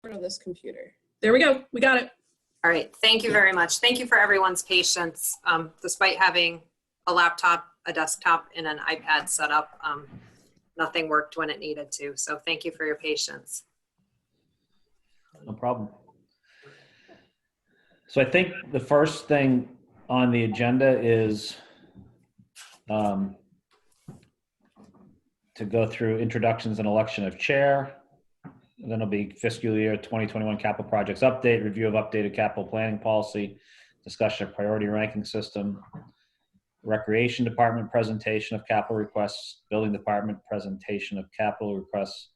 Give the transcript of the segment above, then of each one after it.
of this computer. There we go. We got it. All right. Thank you very much. Thank you for everyone's patience. Despite having a laptop, a desktop, and an iPad set up, nothing worked when it needed to. So thank you for your patience. No problem. So I think the first thing on the agenda is to go through introductions and election of chair. And then it'll be fiscal year 2021 capital projects update, review of updated capital planning policy, discussion of priority ranking system, recreation department presentation of capital requests, building department presentation of capital requests,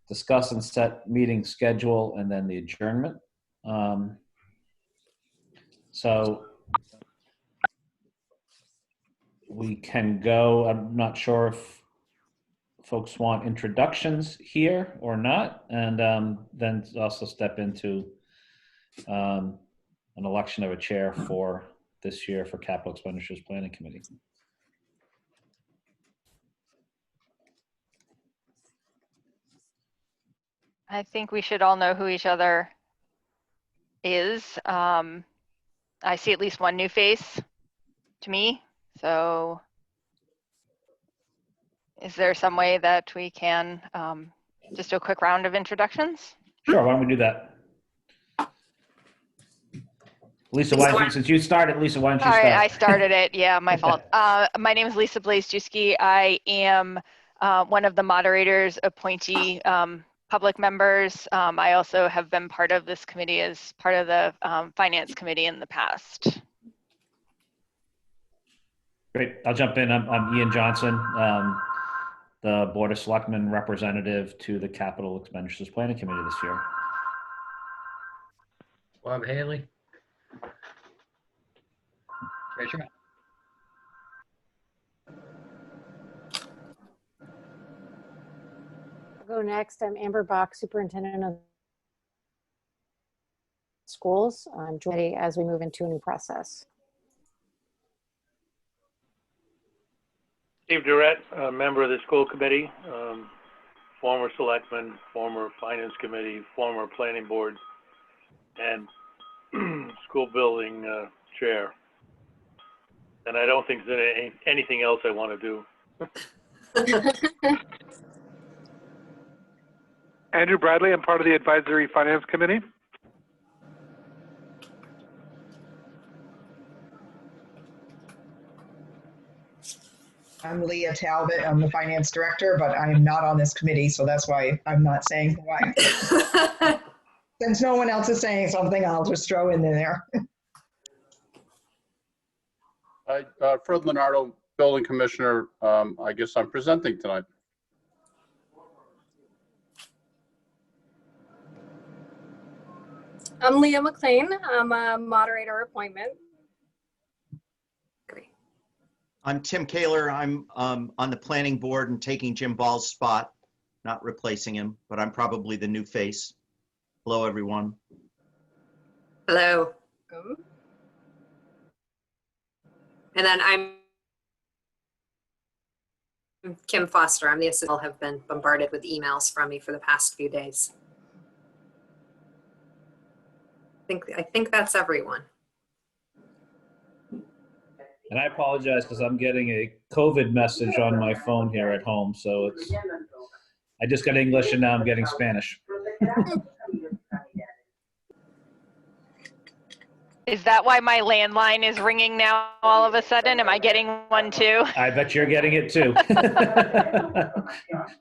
discuss and set meeting schedule, and then the adjournment. So we can go, I'm not sure if folks want introductions here or not, and then also step into an election of a chair for this year for Capital Expenditures Planning Committee. I think we should all know who each other is. I see at least one new face to me, so is there some way that we can just do a quick round of introductions? Sure, why don't we do that? Lisa, why don't you, since you started, Lisa, why don't you start? All right, I started it. Yeah, my fault. My name is Lisa Blaze-Juski. I am one of the moderators, appointee public members. I also have been part of this committee as part of the Finance Committee in the past. Great, I'll jump in. I'm Ian Johnson, the Board of Selectmen representative to the Capital Expenditures Planning Committee this year. Bob Haley. Raise your hand. I'll go next. I'm Amber Bach, Superintendent of Schools. I'm joining as we move into a new process. Steve Durrett, a member of the school committee, former selectman, former finance committee, former planning board, and school building chair. And I don't think there's anything else I want to do. Andrew Bradley, I'm part of the Advisory Finance Committee. I'm Leah Talbot. I'm the finance director, but I am not on this committee, so that's why I'm not saying why. Since no one else is saying something, I'll just throw in there. Fred Leonardo, building commissioner. I guess I'm presenting tonight. I'm Leah McLean. I'm a moderator appointment. Great. I'm Tim Kaler. I'm on the planning board and taking Jim Ball's spot, not replacing him, but I'm probably the new face. Hello, everyone. Hello. And then I'm Kim Foster. I'm the assistant. Have been bombarded with emails from me for the past few days. I think that's everyone. And I apologize because I'm getting a COVID message on my phone here at home. So I just got English and now I'm getting Spanish. Is that why my landline is ringing now all of a sudden? Am I getting one too? I bet you're getting it too.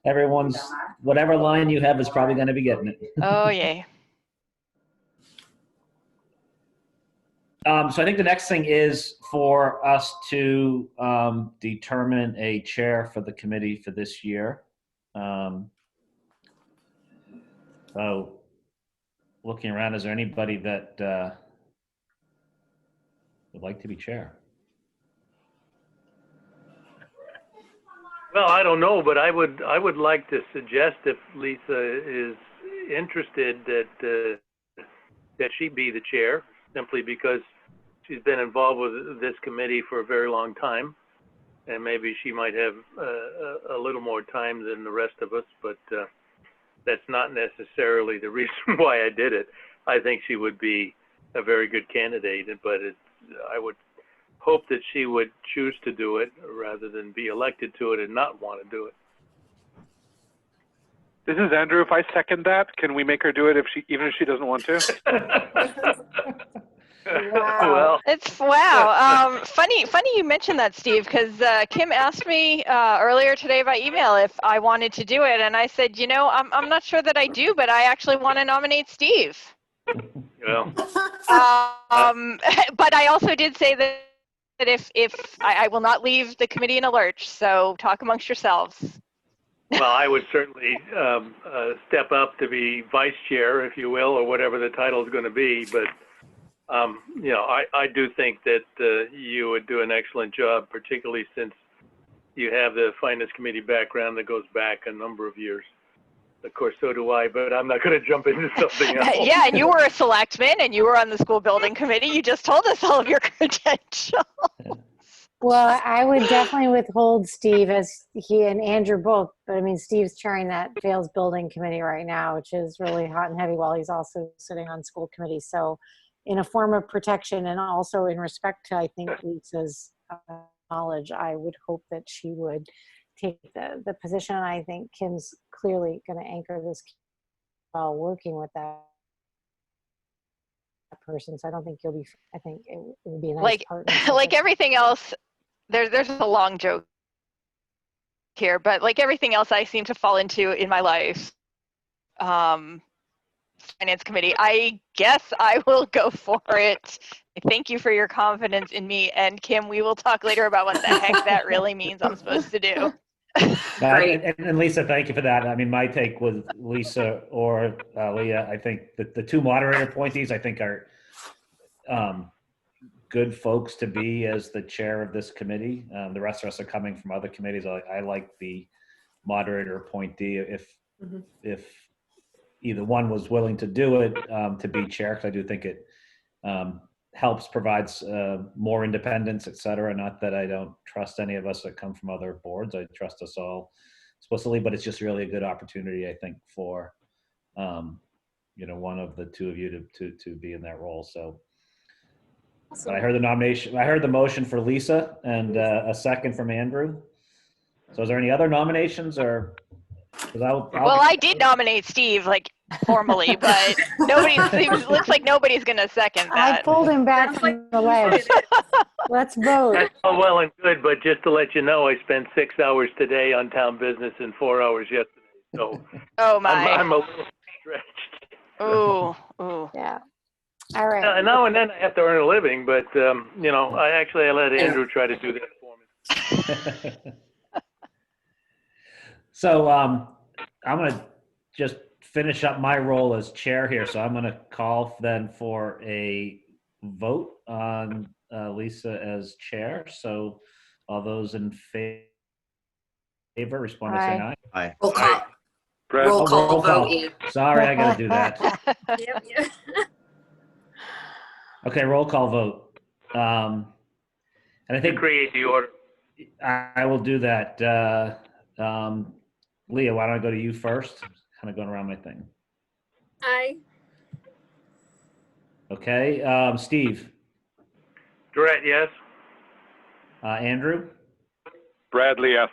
Everyone's, whatever line you have is probably going to be getting it. Oh, yay. So I think the next thing is for us to determine a chair for the committee for this year. So looking around, is there anybody that would like to be chair? Well, I don't know, but I would like to suggest, if Lisa is interested, that she be the chair, simply because she's been involved with this committee for a very long time, and maybe she might have a little more time than the rest of us. But that's not necessarily the reason why I did it. I think she would be a very good candidate, but I would hope that she would choose to do it rather than be elected to it and not want to do it. This is Andrew. If I second that, can we make her do it even if she doesn't want to? Well, wow. Funny you mentioned that, Steve, because Kim asked me earlier today by email if I wanted to do it, and I said, you know, I'm not sure that I do, but I actually want to nominate Steve. well, But I also did say that if I will not leave the committee in a lurch, so talk amongst yourselves. well, I would certainly step up to be vice chair, if you will, or whatever the title is going to be. But you know, I do think that you would do an excellent job, particularly since you have the finance committee background that goes back a number of years. Of course, so do I, but I'm not going to jump into something else. Yeah, and you were a selectman, and you were on the school building committee. You just told us all of your credentials. Well, I would definitely withhold Steve, as he and Andrew both, but I mean, Steve's chairing that Vales Building Committee right now, which is really hot and heavy, while he's also sitting on school committee. So in a form of protection, and also in respect to, I think, Lisa's knowledge, I would hope that she would take the position. And I think Kim's clearly going to anchor this while working with that person. So I don't think you'll be, I think it would be a nice partnership. Like everything else, there's a long joke here, but like everything else I seem to fall into in my life, finance committee, I guess I will go for it. Thank you for your confidence in me. And Kim, we will talk later about what the heck that really means I'm supposed to do. And Lisa, thank you for that. I mean, my take with Lisa or Leah, I think that the two moderator appointees, I think, are good folks to be as the chair of this committee. The rest of us are coming from other committees. I like the moderator appointee if either one was willing to do it, to be chair, because I do think it helps, provides more independence, et cetera. Not that I don't trust any of us that come from other boards. I trust us all explicitly, but it's just really a good opportunity, I think, for you know, one of the two of you to be in that role. So I heard the nomination. I heard the motion for Lisa and a second from Andrew. So is there any other nominations, or? Well, I did nominate Steve, like, formally, but looks like nobody's going to second that. I pulled him back from the ledge. Let's vote. That's all well and good, but just to let you know, I spent 6 hours today on town business and 4 hours yesterday. So oh my! I'm a little stretched. Ooh. Yeah. All right. Now and then I have to earn a living, but you know, I let Andrew try to do that for me. So I'm going to just finish up my role as chair here. So I'm going to call then for a vote on Lisa as chair. So all those in favor respond by saying aye. Aye. Roll call. Brad? Roll call roll vote. call. Ian. Sorry, I got to do that. Yep. Okay, roll call vote. And I think Create the order. I will do that. Leah, why don't I go to you first? Kind of going around my thing. Aye. Okay, Steve. Durrett, yes. Andrew. Bradley, yes.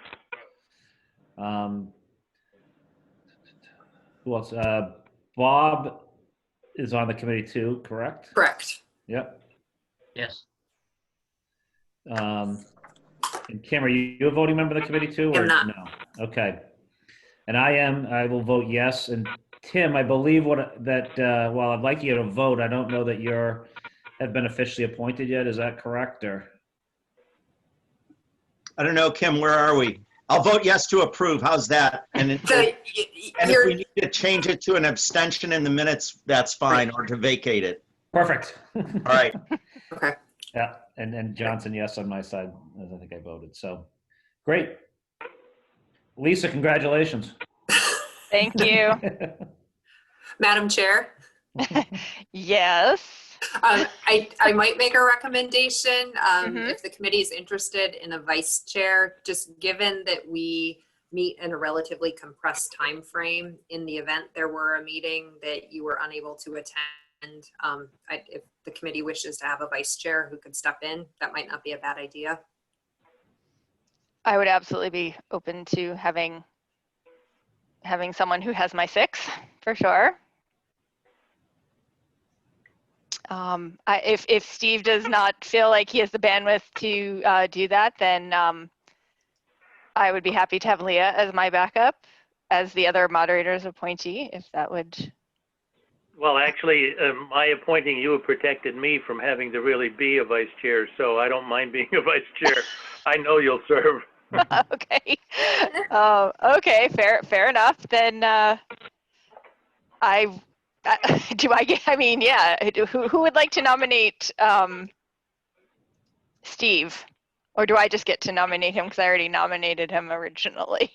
Who else? Bob is on the committee too, correct? Correct. Yep. Yes. And Kim, are you a voting member of the committee too? Or I'm not. No. Okay. And I will vote yes. And Tim, I believe while I'd like you to vote, I don't know that have been officially appointed yet. Is that correct, or? I don't know, Kim, where are we? I'll vote yes to approve. How's that? And if we need to change it to an abstention in the minutes, that's fine, or to vacate it. Perfect. All right. Okay. Yeah, and Johnson, yes, on my side, as I think I voted. So, great. Lisa, congratulations. Thank you. Madam Chair, Yes. I might make a recommendation Mhm. if the committee is interested in a vice chair, just given that we meet in a relatively compressed time frame in the event there were a meeting that you were unable to attend. If the committee wishes to have a vice chair who could step in, that might not be a bad idea. I would absolutely be open to having someone who has my 6 for sure. If Steve does not feel like he has the bandwidth to do that, then I would be happy to have Leah as my backup, as the other moderator's appointee, if that would. Well, actually, my appointing you protected me from having to really be a vice chair, so I don't mind being a vice chair. I know you'll serve. Okay. Okay. Fair enough. Then I mean, yeah. Who would like to nominate Steve, or do I just get to nominate him because I already nominated him originally?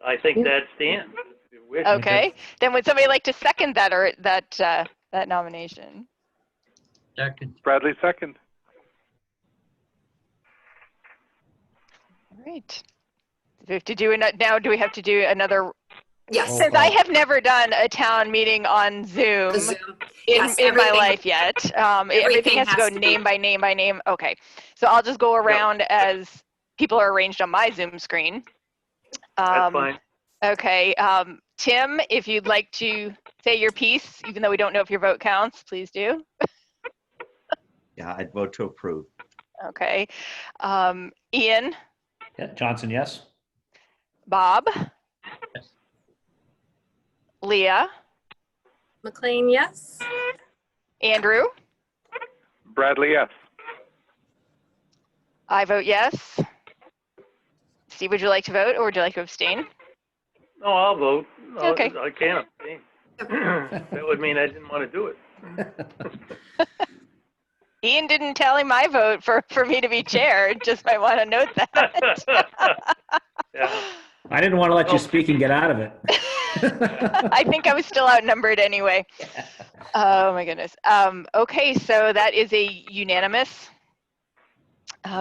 I think that's Dan. If you wish. Okay. Then would somebody like to second that or that nomination? Second. Bradley, second. All right. Do we have to do now? Do we have to do another? Yes. Since I have never done a town meeting on Zoom, Zoom. in Yes, my everything- life yet, everything has to go name by name by name. Okay. So I'll just go around as people are arranged on my Zoom screen. That's fine. Okay. Tim, if you'd like to say your piece, even though we don't know if your vote counts, please do. Yeah, I'd vote to approve. Okay. Ian, Yeah, Johnson, yes. Bob, Yes. Leah, McLean, yes. Andrew. Bradley, yes. I vote yes. Steve, would you like to vote or would you like to abstain? No, I'll vote. Okay. I can't abstain. That would mean I didn't want to do it. Ian didn't tally my vote for me to be chair. Just might want to note that. Yeah. I didn't want to let you speak and get out of it. I think I was still outnumbered anyway. Oh my goodness. Okay, so that is a unanimous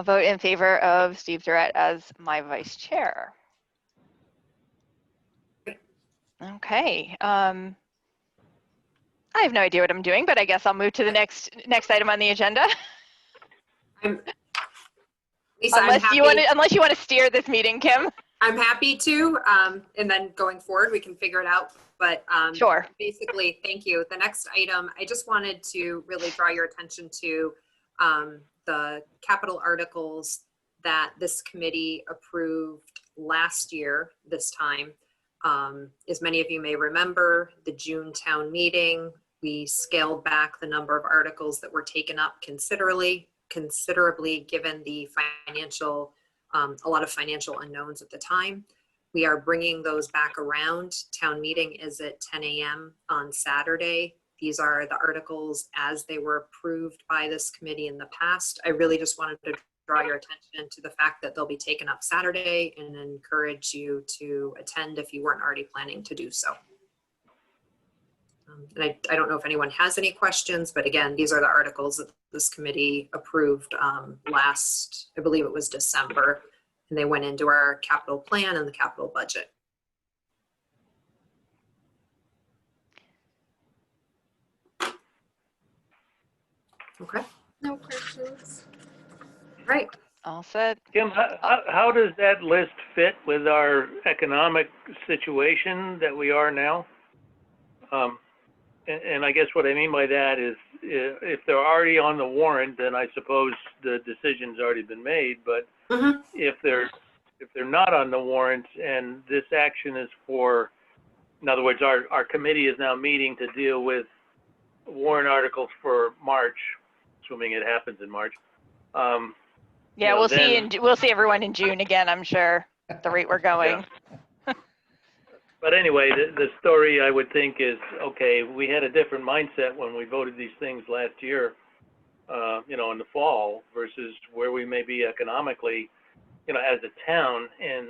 vote in favor of Steve Durrett as my vice chair. Okay. I have no idea what I'm doing, but I guess I'll move to the next item on the agenda. Lisa, unless you want to steer this meeting, Kim. I'm happy to, and then going forward, we can figure it out. But sure. Basically, thank you. The next item, I just wanted to really draw your attention to the capital articles that this committee approved last year, this time. As many of you may remember, the June town meeting, we scaled back the number of articles that were taken up considerably given the financial, a lot of financial unknowns at the time. We are bringing those back around. Town meeting is at 10 a.m. on Saturday. These are the articles as they were approved by this committee in the past. I really just wanted to draw your attention to the fact that they'll be taken up Saturday and encourage you to attend if you weren't already planning to do so. And I don't know if anyone has any questions, but again, these are the articles that this committee approved last, I believe it was December, and they went into our capital plan and the capital budget. Okay. No questions. Right. All set. Kim, how does that list fit with our economic situation that we are now? And I guess what I mean by that is if they're already on the warrant, then I suppose the decision's already been made. But if they're not on the warrant and this action is for, in other words, our committee is now meeting to deal with warrant articles for March, assuming it happens in March. Yeah, we'll see everyone in June again, I'm sure, at the rate we're going. Yeah. But anyway, the story I would think is, okay, we had a different mindset when we voted these things last year, in the fall versus where we may be economically, as a town, and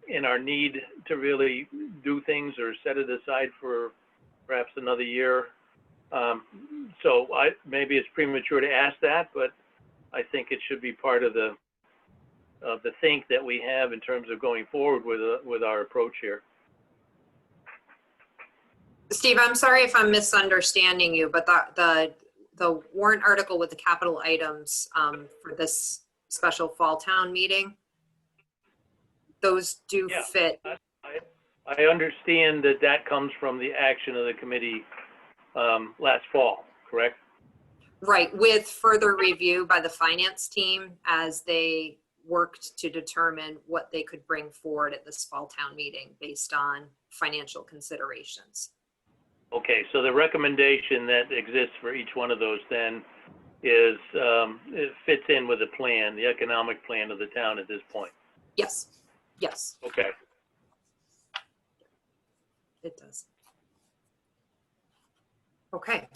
in our need to really do things or set it aside for perhaps another year. So maybe it's premature to ask that, but I think it should be part of the the think that we have in terms of going forward with our approach here. Steve, I'm sorry if I'm misunderstanding you, but the warrant article with the capital items for this special fall town meeting, those do Yeah. fit. I understand that that comes from the action of the committee last fall, correct? Right, with further review by the finance team as they worked to determine what they could bring forward at this fall town meeting based on financial considerations. Okay, so the recommendation that exists for each one of those then is, it fits in with the plan, the economic plan of the town at this point. Yes, yes, Okay. it does. Okay.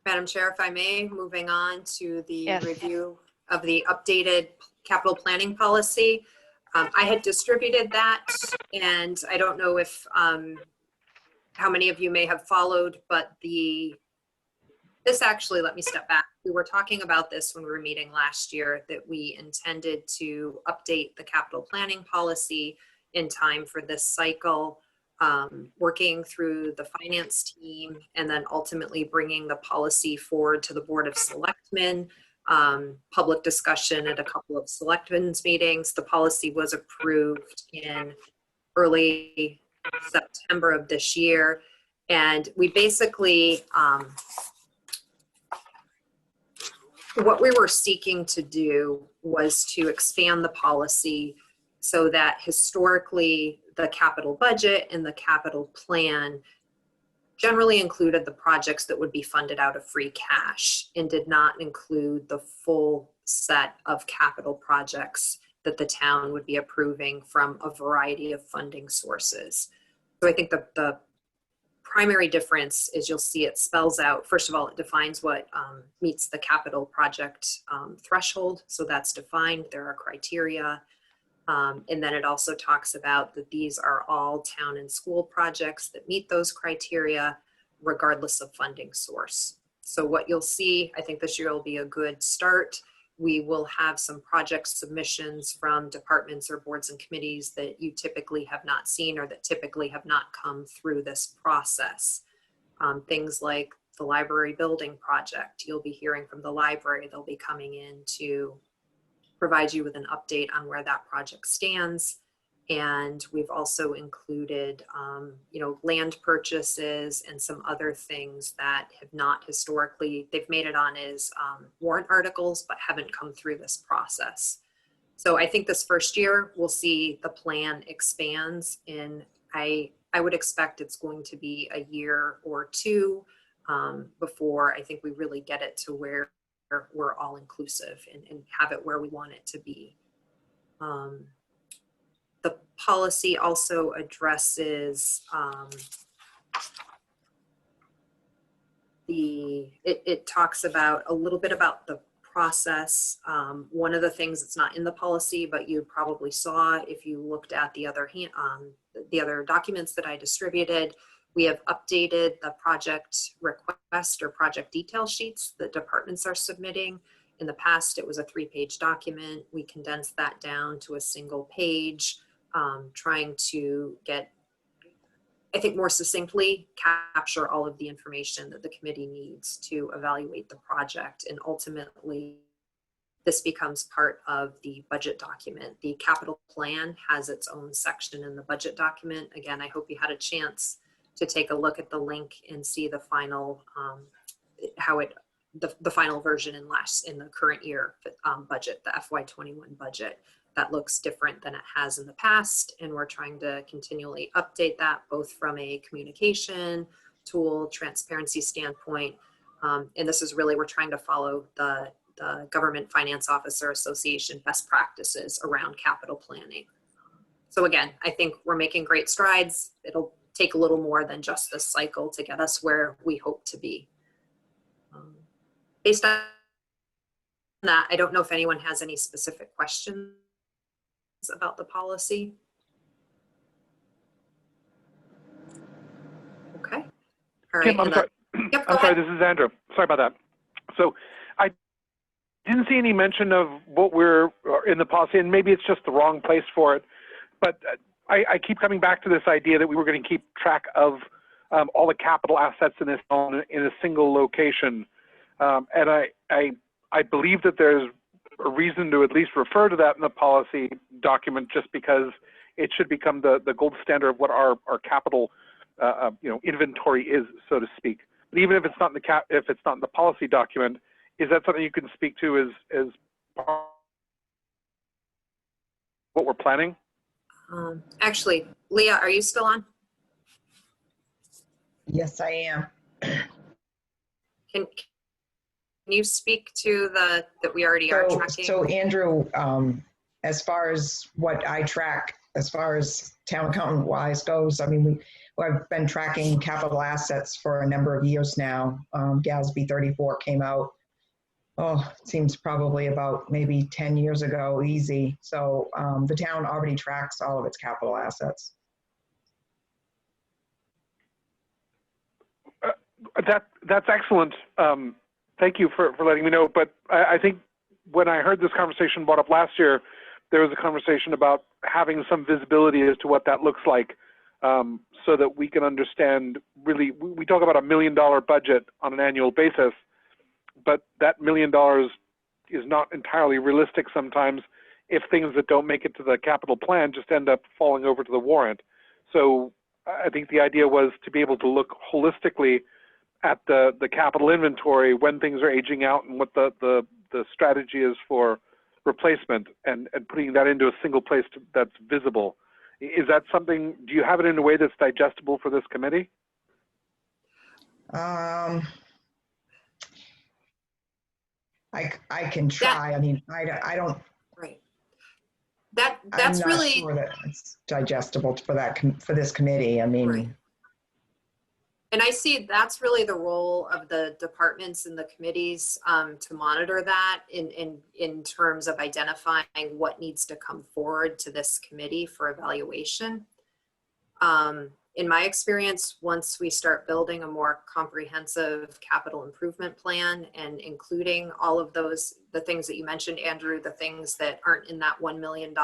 Madam Chair, if I may, moving on to the Yes. review of the updated capital planning policy. I had distributed that, and I don't know if how many of you may have followed, but this actually, let me step back. We were talking about this when we were meeting last year, that we intended to update the capital planning policy in time for this cycle, working through the finance team, and then ultimately bringing the policy forward to the Board of Selectmen, public discussion at a couple of selectmen's meetings. The policy was approved in early September of this year. And we basically, what we were seeking to do was to expand the policy so that historically the capital budget and the capital plan generally included the projects that would be funded out of free cash and did not include the full set of capital projects that the town would be approving from a variety of funding sources. So I think the primary difference is you'll see it spells out, first of all, it defines what meets the capital project threshold. So that's defined, there are criteria. And then it also talks about that these are all town and school projects that meet those criteria regardless of funding source. So what you'll see, I think this year will be a good start. We will have some project submissions from departments or boards and committees that you typically have not seen or that typically have not come through this process. Things like the library building project, you'll be hearing from the library. They'll be coming in to provide you with an update on where that project stands. And we've also included, land purchases and some other things that have not historically, they've made it on as warrant articles, but haven't come through this process. So I think this first year we'll see the plan expands, and I would expect it's going to be a year or two before I think we really get it to where we're all inclusive and have it where we want it to be. The policy also addresses it talks about a little bit about the process. One of the things that's not in the policy, but you probably saw if you looked at the other documents that I distributed, we have updated the project request or project detail sheets that departments are submitting. In the past, it was a 3-page document. We condensed that down to a single page, trying to get, I think, more succinctly capture all of the information that the committee needs to evaluate the project. And ultimately, this becomes part of the budget document. The capital plan has its own section in the budget document. Again, I hope you had a chance to take a look at the link and see the final, the final version in the current year budget, the FY21 budget. That looks different than it has in the past, and we're trying to continually update that both from a communication tool, transparency standpoint, and this is really, we're trying to follow the Government Finance Officer Association best practices around capital planning. So again, I think we're making great strides. It'll take a little more than just this cycle to get us where we hope to be. Based on that, I don't know if anyone has any specific questions about the policy. Okay. All right. Kim, I'm sorry. Yep, I'm sorry, this is Andrew. Sorry about that. So didn't see any mention of what we're in the policy, and maybe it's just the wrong place for it. But I keep coming back to this idea that we were going to keep track of all the capital assets in this in a single location, and I believe that there's a reason to at least refer to that in the policy document, just because it should become the gold standard of what our capital inventory is, so to speak. But even if it's not in the policy document, is that something you can speak to as part of what we're planning? Actually, Leah, are you still on? Yes, I am. Can you speak to that we already are tracking? So Andrew, as far as what I track, as far as town accountant wise goes, I mean, I've been tracking capital assets for a number of years now. GASB 34 came out, it seems probably about maybe 10 years ago, easy. So the town already tracks all of its capital assets. That's excellent. Thank you for letting me know. But I think when I heard this conversation brought up last year, there was a conversation about having some visibility as to what that looks like, so that we can understand really. We talk about $1 million budget on an annual basis, but that $1 million is not entirely realistic sometimes if things that don't make it to the capital plan just end up falling over to the warrant. So I think the idea was to be able to look holistically at the capital inventory when things are aging out and what the strategy is for replacement, and putting that into a single place that's visible. Is that something, do you have it in a way that's digestible for this committee? I can try. I mean, I don't. Right. I'm That's not really sure that it's digestible for this committee. I mean. Right. And I see that's really the role of the departments and the committees to monitor that in terms of identifying what needs to come forward to this committee for evaluation. In my experience, once we start building a more comprehensive capital improvement plan and including all of the things that you mentioned, Andrew, the things that aren't in that $1 million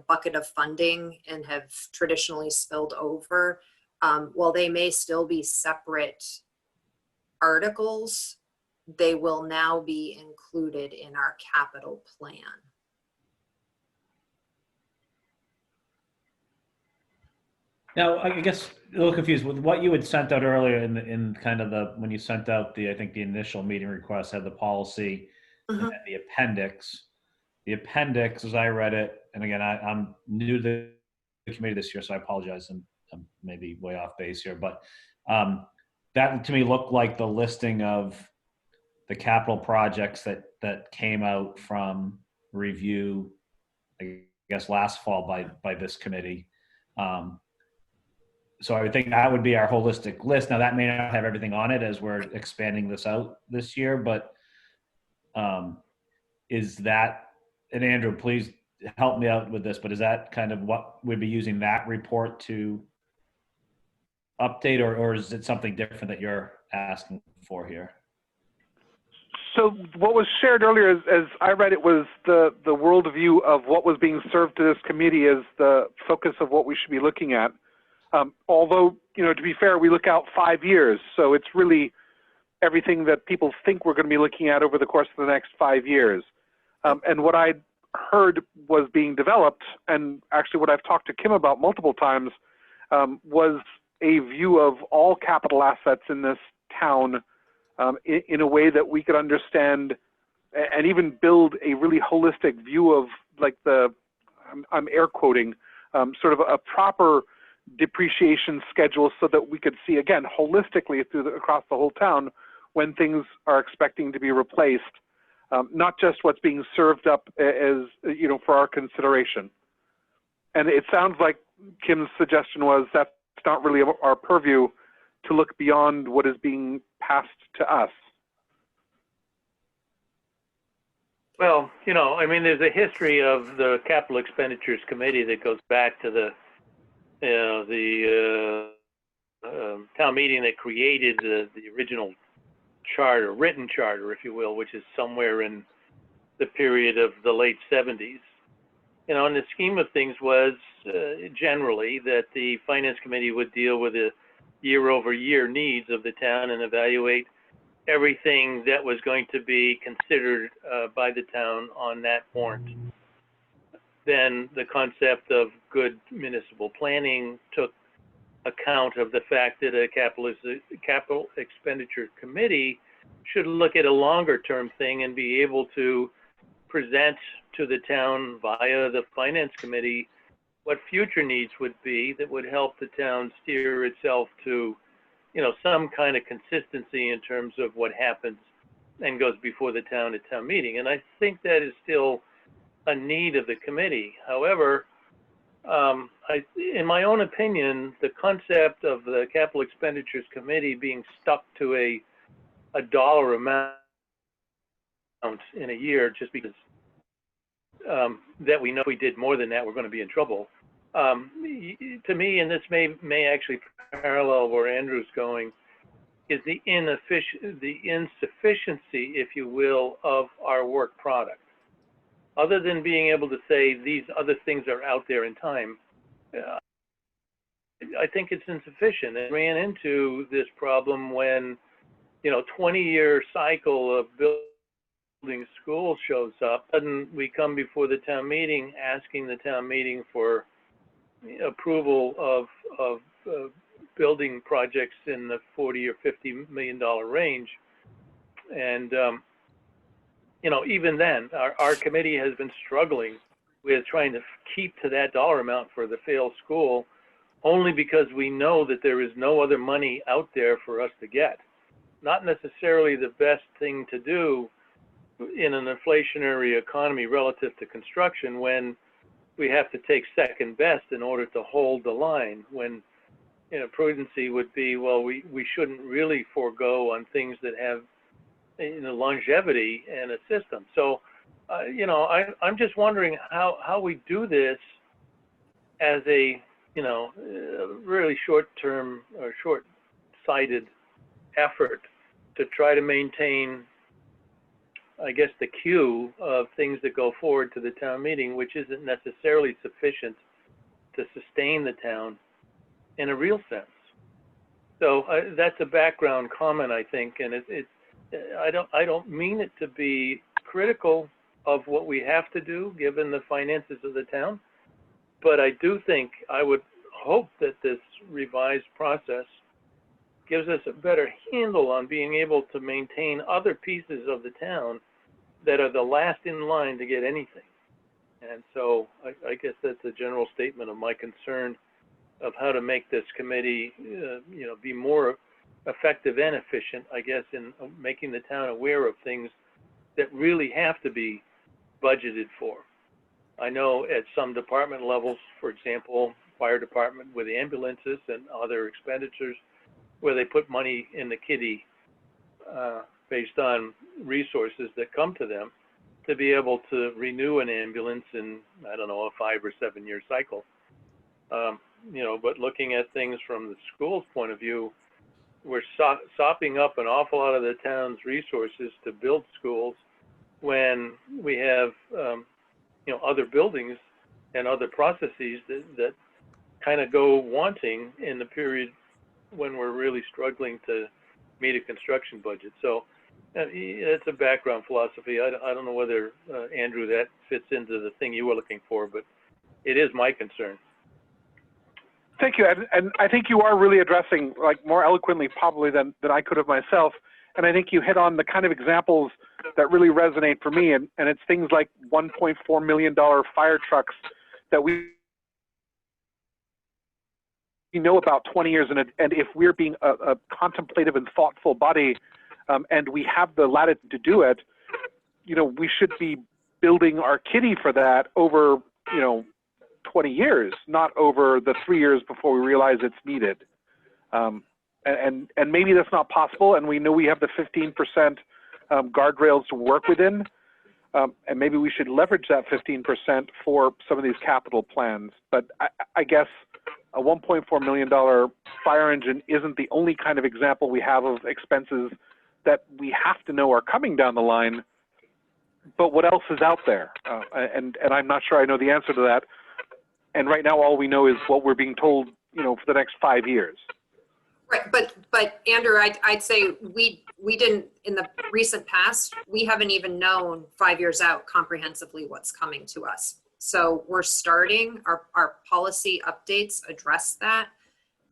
bucket of funding and have traditionally spilled over, while they may still be separate articles, they will now be included in our capital plan. Now, I guess a little confused with what you had sent out earlier in kind of when you sent out I think the initial meeting request had the policy and then the appendix. The appendix, as I read it, and again, I'm new to the committee this year, so I apologize. I'm maybe way off base here, but that to me looked like the listing of the capital projects that came out from review, I guess last fall by this committee. So I would think that would be our holistic list. Now that may not have everything on it as we're expanding this out this year, but is that, and Andrew, please help me out with this, but is that kind of what we'd be using that report to update, or is it something different that you're asking for here? So what was shared earlier, as I read it, was the worldview of what was being served to this committee as the focus of what we should be looking at. Although, to be fair, we look out 5 years, so it's really everything that people think we're going to be looking at over the course of the next 5 years. And what I heard was being developed, and actually what I've talked to Kim about multiple times, was a view of all capital assets in this town in a way that we could understand and even build a really holistic view of, like, I'm air quoting, sort of a proper depreciation schedule, so that we could see, again, holistically across the whole town when things are expecting to be replaced, not just what's being served up as, for our consideration. And it sounds like Kim's suggestion was that's not really our purview to look beyond what is being passed to us. Well, I mean, there's a history of the Capital Expenditures Committee that goes back to the town meeting that created the original charter, written charter, if you will, which is somewhere in the period of the late 70s. You know, and the scheme of things was generally that the Finance Committee would deal with the year-over-year needs of the town and evaluate everything that was going to be considered by the town on that warrant. Then the concept of good municipal planning took account of the fact that a capital expenditure committee should look at a longer term thing and be able to present to the town via the finance committee what future needs would be that would help the town steer itself to, you know, some kind of consistency in terms of what happens and goes before the town at town meeting. And I think that is still a need of the committee. However, in my own opinion, the concept of the capital expenditures committee being stuck to a dollar amount in a year just because that we know if we did more than that, we're going to be in trouble. To me, and this may actually parallel where Andrew's going, is the insufficiency, if you will, of our work product. Other than being able to say these other things are out there in time, I think it's insufficient. I ran into this problem when, you know, 20-year cycle of building schools shows up, and we come before the town meeting asking the town meeting for approval of building projects in the $40 or $50 million range. And, you know, even then, our committee has been struggling with trying to keep to that dollar amount for the failed school, only because we know that there is no other money out there for us to get. Not necessarily the best thing to do in an inflationary economy relative to construction when we have to take second best in order to hold the line, when, you know, prudency would be, well, we shouldn't really forego on things that have, you know, longevity in a system. So, you know, I'm just wondering how we do this as a, you know, really short-term or short-sighted effort to try to maintain, I guess, the queue of things that go forward to the town meeting, which isn't necessarily sufficient to sustain the town in a real sense. So that's a background comment, I think, and I don't mean it to be critical of what we have to do given the finances of the town, but I do think, I would hope that this revised process gives us a better handle on being able to maintain other pieces of the town that are the last in line to get anything. And so I guess that's a general statement of my concern of how to make this committee, you know, be more effective and efficient, I guess, in making the town aware of things that really have to be budgeted for. I know at some department levels, for example, fire department with ambulances and other expenditures, where they put money in the kitty based on resources that come to them to be able to renew an ambulance in, I don't know, a 5 or 7 year cycle. You know, but looking at things from the school's point of view, we're sopping up an awful lot of the town's resources to build schools when we have, you know, other buildings and other processes that kind of go wanting in the period when we're really struggling to meet a construction budget. So it's a background philosophy. I don't know whether, Andrew, that fits into the thing you were looking for, but it is my concern. Thank you, and I think you are really addressing, like, more eloquently probably than I could have myself. And I think you hit on the kind of examples that really resonate for me, and it's things like $1.4 million fire trucks that we know about 20 years, and if we're being a contemplative and thoughtful body, and we have the latitude to do it, you know, we should be building our kitty for that over, you know, 20 years, not over the 3 years before we realize it's needed. And maybe that's not possible, and we know we have the 15% guardrails to work within, and maybe we should leverage that 15% for some of these capital plans. But I guess a $1.4 million fire engine isn't the only kind of example we have of expenses that we have to know are coming down the line, but what else is out there? And I'm not sure I know the answer to that. And right now, all we know is what we're being told, for the next 5 years. Right, but Andrew, I'd say we didn't, in the recent past, we haven't even known 5 years out comprehensively what's coming to us. So we're starting, our policy updates address that,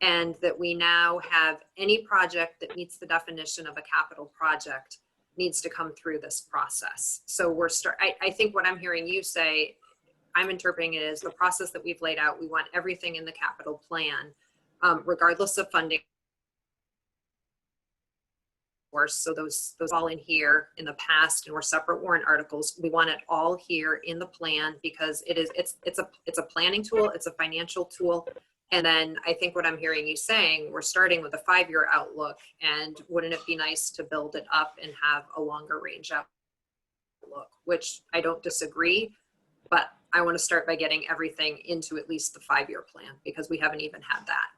and that we now have any project that meets the definition of a capital project needs to come through this process. So I think what I'm hearing you say, I'm interpreting it as the process that we've laid out. We want everything in the capital plan, regardless of funding. So those all in here in the past, and we're separate warrant articles. We want it all here in the plan because it's a planning tool, it's a financial tool. And then I think what I'm hearing you saying, we're starting with a 5-year outlook, and wouldn't it be nice to build it up and have a longer range outlook, which I don't disagree, but I want to start by getting everything into at least the 5-year plan because we haven't even had that.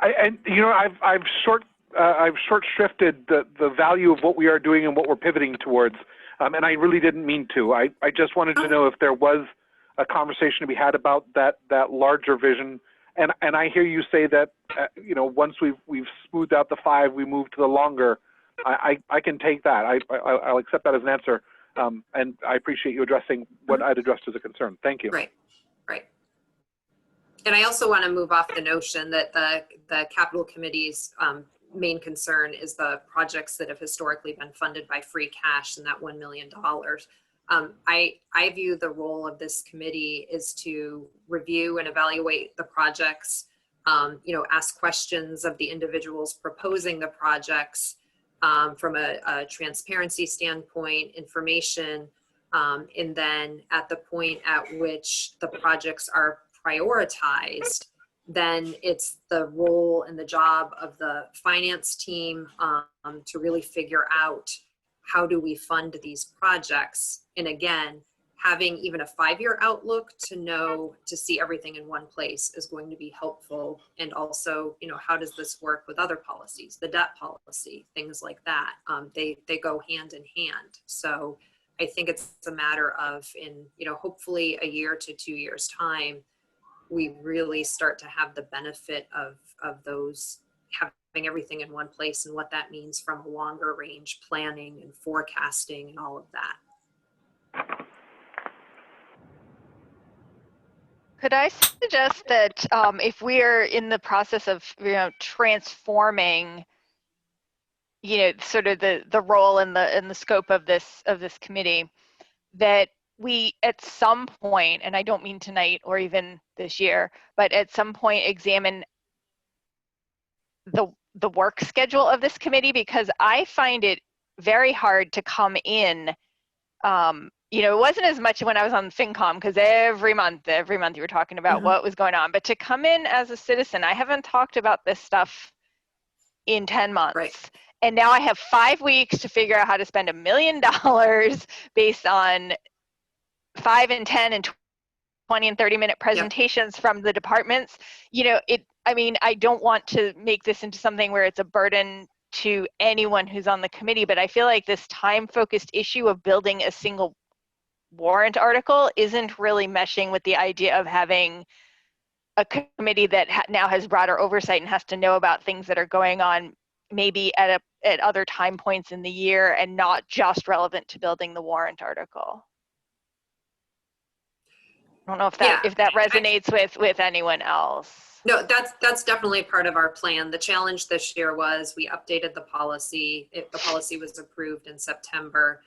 I've short shrifted the value of what we are doing and what we're pivoting towards, and I really didn't mean to. I just wanted to know if there was a conversation to be had about that larger vision. And I hear you say that once we've smoothed out the 5, we move to the longer. I can take that. I'll accept that as an answer. And I appreciate you addressing what I'd addressed as a concern. Thank you. Right. And I also want to move off the notion that the capital committee's main concern is the projects that have historically been funded by free cash and that $1 million. I view the role of this committee is to review and evaluate the projects, ask questions of the individuals proposing the projects from a transparency standpoint, information, and then at the point at which the projects are prioritized, then it's the role and the job of the finance team to really figure out how do we fund these projects. And again, having even a 5-year outlook to see everything in one place is going to be helpful. And also, how does this work with other policies, the debt policy, things like that? They go hand in hand. So I think it's a matter of hopefully a year to 2 years time, we really start to have the benefit of those, having everything in one place and what that means from a longer range planning and forecasting and all of that. Could I suggest that if we're in the process of transforming, sort of the role and the scope of this committee, that we at some point, and I don't mean tonight or even this year, but at some point examine the work schedule of this committee, because I find it very hard to come in. It wasn't as much when I was on FinCom, because every month you were talking about what was going on. But to come in as a citizen, I haven't talked about this stuff in 10 months. Right. And now I have 5 weeks to figure out how to spend $1 million based on 5 and 10 and 20 and 30-minute presentations from the departments. I don't want to make this into something where it's a burden to anyone who's on the committee, but I feel like this time-focused issue of building a single warrant article isn't really meshing with the idea of having a committee that now has broader oversight and has to know about things that are going on maybe at other time points in the year and not just relevant to building the warrant article. I don't know if that resonates with anyone else. No, that's definitely part of our plan. The challenge this year was we updated the policy. The policy was approved in September.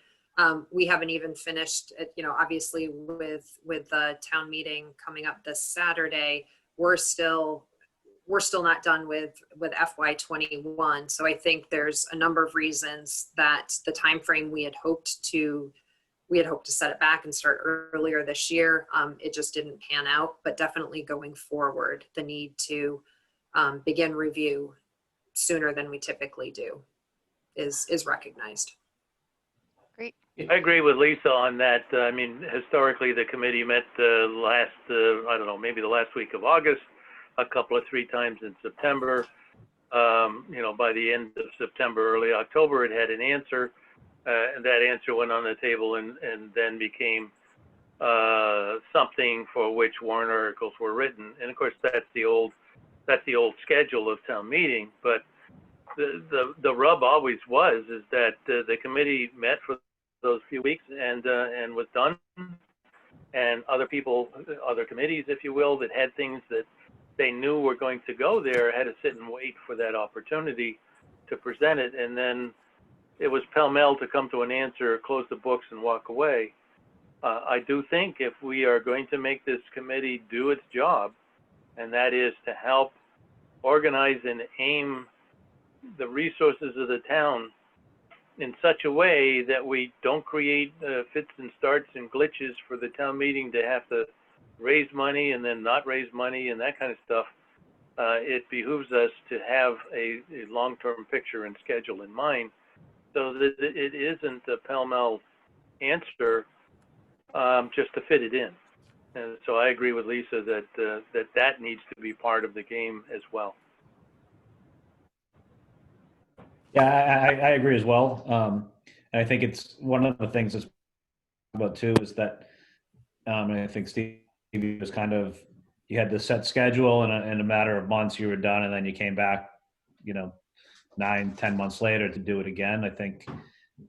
We haven't even finished, obviously with the town meeting coming up this Saturday, we're still not done with FY21. So I think there's a number of reasons that the time frame we had hoped to set it back and start earlier this year. It just didn't pan out, but definitely going forward, the need to begin review sooner than we typically do is recognized. Great. I agree with Lisa on that. Historically, the committee met maybe the last week of August, a couple of 3 times in September. by the end of September, early October, it had an answer, and that answer went on the table and then became something for which warrant articles were written. And of course, that's the old schedule of town meeting. But the rub always is that the committee met for those few weeks and was done, and other committees, if you will, that had things that they knew were going to go there had to sit and wait for that opportunity to present it, and then it was pell-mell to come to an answer, close the books, and walk away. I do think if we are going to make this committee do its job, and that is to help organize and aim the resources of the town in such a way that we don't create fits and starts and glitches for the town meeting to have to raise money and then not raise money and that kind of stuff, it behooves us to have a long-term picture and schedule in mind so that it isn't a pell-mell answer just to fit it in. And so I agree with Lisa that needs to be part of the game as well. Yeah, I agree as well. And I think it's one of the things that's about too is that, and I think Steve was you had the set schedule and in a matter of months you were done, and then you came back, 9-10 months later to do it again. I think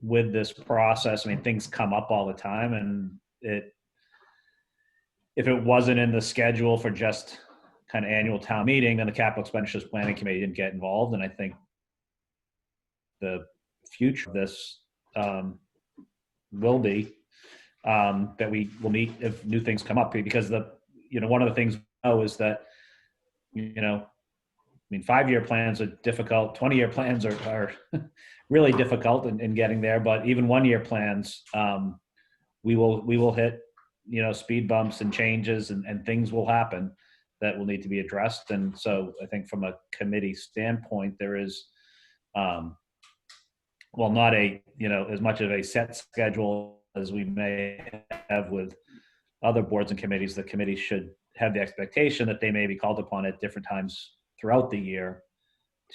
with this process, things come up all the time, and if it wasn't in the schedule for just kind of annual town meeting, then the capital expenditures planning committee didn't get involved. And I think the future of this will be that we will meet if new things come up, because one of the things we know is that 5-year plans are difficult, 20-year plans are really difficult in getting there, but even 1-year plans, we will hit speed bumps and changes and things will happen that will need to be addressed. And so I think from a committee standpoint, there is not as much of a set schedule as we may have with other boards and committees. The committee should have the expectation that they may be called upon at different times throughout the year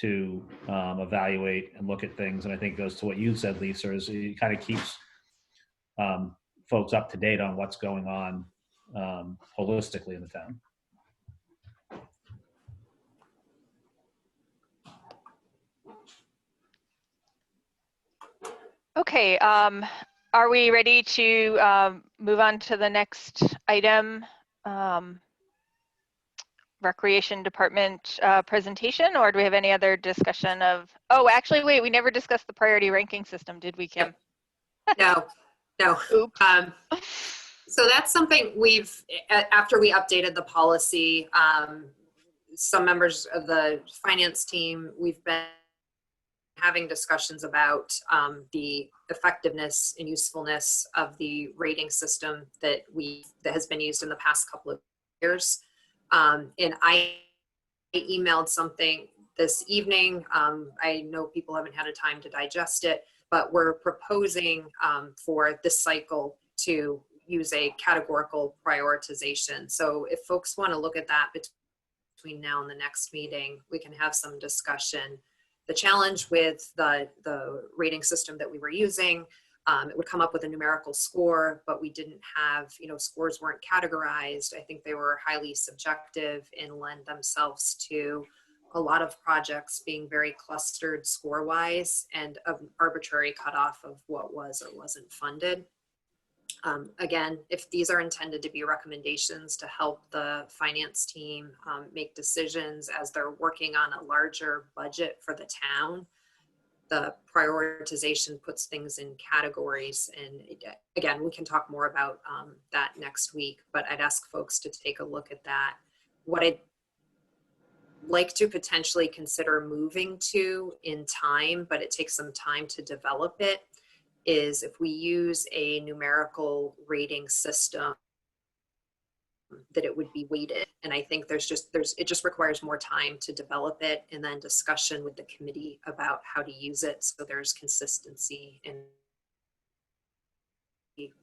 to evaluate and look at things. And I think it goes to what you said, Lisa, is it kind of keeps folks up to date on what's going on holistically in the town. Okay, are we ready to move on to the next item? Recreation Department presentation, or do we have any other discussion of, actually, wait, we never discussed the priority ranking system, did we, Kim? No. Oops. So that's something after we updated the policy, some members of the finance team, we've been having discussions about the effectiveness and usefulness of the rating system that has been used in the past couple of years. And I emailed something this evening. I know people haven't had a time to digest it, but we're proposing for this cycle to use a categorical prioritization. So if folks want to look at that between now and the next meeting, we can have some discussion. The challenge with the rating system that we were using, it would come up with a numerical score, but we didn't have, scores weren't categorized. I think they were highly subjective and lend themselves to a lot of projects being very clustered score-wise and an arbitrary cutoff of what was or wasn't funded. Again, if these are intended to be recommendations to help the finance team make decisions as they're working on a larger budget for the town, the prioritization puts things in categories. And again, we can talk more about that next week, but I'd ask folks to take a look at that. What I'd like to potentially consider moving to in time, but it takes some time to develop it, is if we use a numerical rating system, that it would be weighted. And I think it just requires more time to develop it, and then discussion with the committee about how to use it so there's consistency and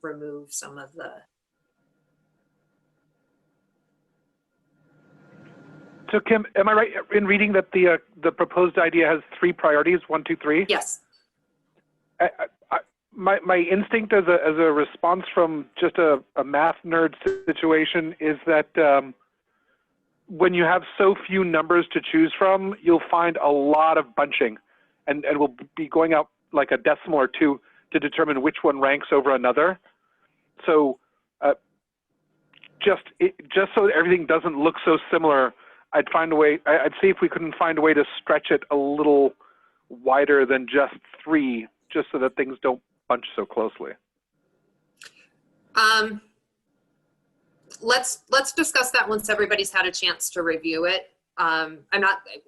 remove some of the. So Kim, am I right in reading that the proposed idea has 3 priorities, 1, 2, 3? Yes. My instinct as a response from just a math nerd situation is that when you have so few numbers to choose from, you'll find a lot of bunching, and we'll be going out like a decimal or 2 to determine which one ranks over another. So just so that everything doesn't look so similar, I'd see if we couldn't find a way to stretch it a little wider than just 3, just so that things don't bunch so closely. Let's discuss that once everybody's had a chance to review it.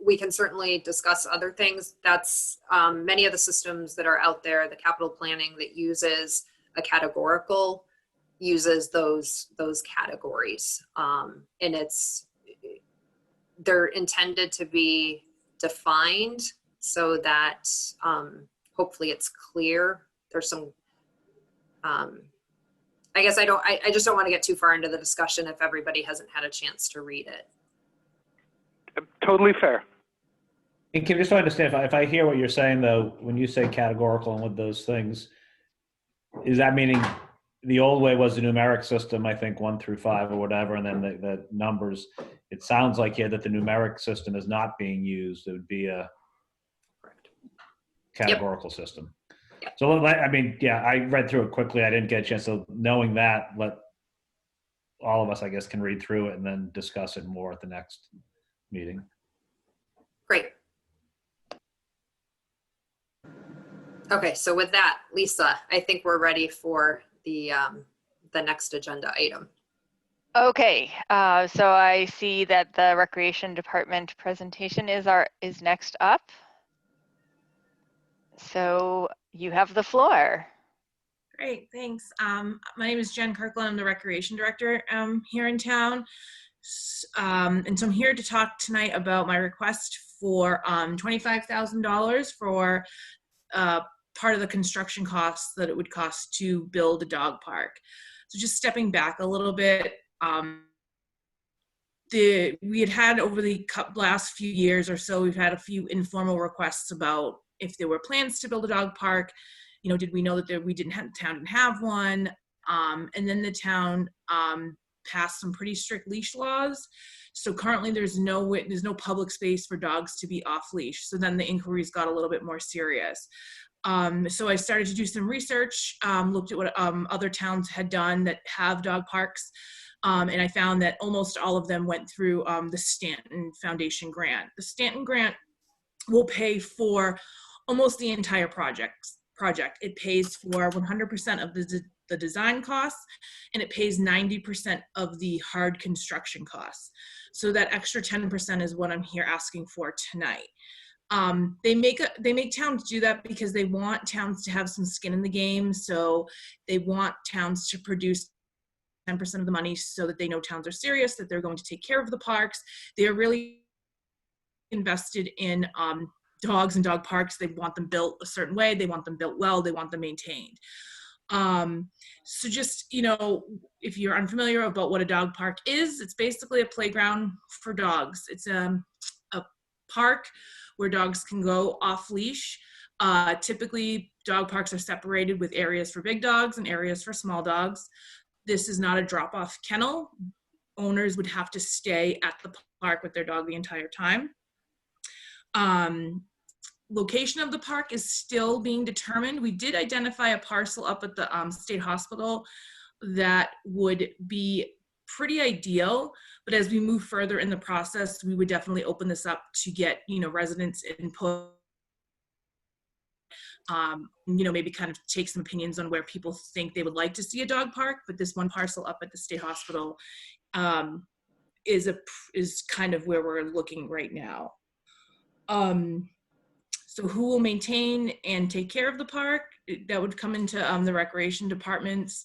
We can certainly discuss other things. That's many of the systems that are out there, the capital planning that uses a categorical uses those categories. And they're intended to be defined so that hopefully it's clear. There's some, I guess I just don't want to get too far into the discussion if everybody hasn't had a chance to read it. Totally fair. And Kim, just so I understand, if I hear what you're saying though, when you say categorical and with those things, is that meaning the old way was the numeric system, I think 1 through 5 or whatever, and then the numbers? It sounds like here that the numeric system is not being used. It would be a categorical system. Yep. So, I mean, yeah, I read through it quickly. I didn't get a chance. So knowing that, let all of us, I guess, can read through it and then discuss it more at the next meeting. Great. Okay, so with that, Lisa, I think we're ready for the next agenda item. Okay, so I see that the Recreation Department presentation is next up. So you have the floor. Great, thanks. My name is Jen Kirkland. I'm the Recreation Director here in town. And so I'm here to talk tonight about my request for $25,000 for part of the construction costs that it would cost to build a dog park. So just stepping back a little bit, we had over the last few years or so, we've had a few informal requests about if there were plans to build a dog park. You know, did we know that the town didn't have one? And then the town passed some pretty strict leash laws. So currently there's no public space for dogs to be off leash. So then the inquiries got a little bit more serious. So I started to do some research, looked at what other towns had done that have dog parks. And I found that almost all of them went through the Stanton Foundation grant. The Stanton grant will pay for almost the entire project. It pays for 100% of the design costs, and it pays 90% of the hard construction costs. So that extra 10% is what I'm here asking for tonight. They make towns do that because they want towns to have some skin in the game. So they want towns to produce 10% of the money so that they know towns are serious, that they're going to take care of the parks. They are really invested in dogs and dog parks. They want them built a certain way. They want them built well. They want them maintained. So just, you know, if you're unfamiliar about what a dog park is, it's basically a playground for dogs. It's a park where dogs can go off leash. Typically, dog parks are separated with areas for big dogs and areas for small dogs. This is not a drop-off kennel. Owners would have to stay at the park with their dog the entire time. Location of the park is still being determined. We did identify a parcel up at the state hospital that would be pretty ideal, but as we move further in the process, we would definitely open this up to get, you know, residents input, you know, maybe kind of take some opinions on where people think they would like to see a dog park. But this one parcel up at the state hospital is kind of where we're looking right now. So who will maintain and take care of the park? That would come into the Recreation Department's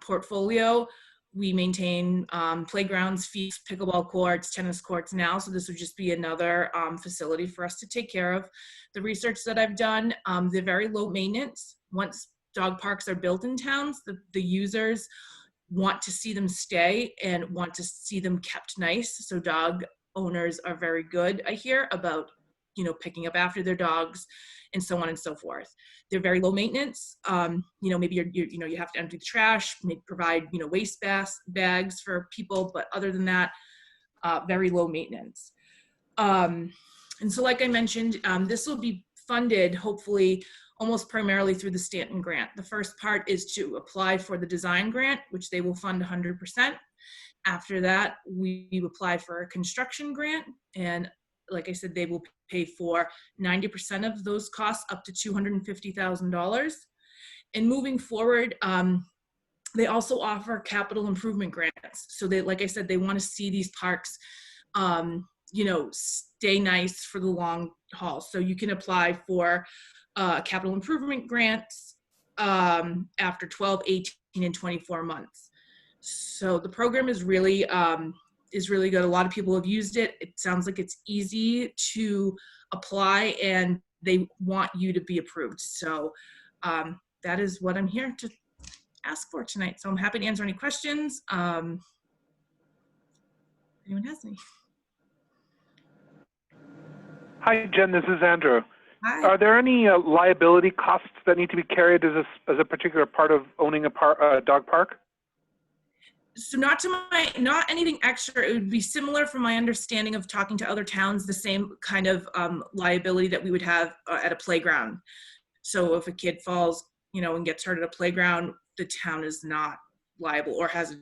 portfolio. We maintain playgrounds, fields, pickleball courts, tennis courts now, so this would just be another facility for us to take care of. The research that I've done, they're very low maintenance. Once dog parks are built in towns, the users want to see them stay and want to see them kept nice, so dog owners are very good, I hear, about, you know, picking up after their dogs and so on and so forth. They're very low maintenance. You know, maybe you have to empty the trash, maybe provide, you know, waste bags for people, but other than that, very low maintenance. And so like I mentioned, this will be funded hopefully almost primarily through the Stanton grant. The first part is to apply for the design grant, which they will fund 100%. After that, we apply for a construction grant, and like I said, they will pay for 90% of those costs up to $250,000. And moving forward, they also offer capital improvement grants. So they, like I said, they want to see these parks, you know, stay nice for the long haul. So you can apply for capital improvement grants after 12, 18, and 24 months. So the program is really good. A lot of people have used it. It sounds like it's easy to apply, and they want you to be approved. So that is what I'm here to ask for tonight. So I'm happy to answer any questions. Anyone has any? Hi, Jen, this is Andrew. Hi. Are there any liability costs that need to be carried as a particular part of owning a dog park? So not anything extra. It would be similar from my understanding of talking to other towns, the same kind of liability that we would have at a playground. So if a kid falls, you know, and gets hurt at a playground, the town is not liable or has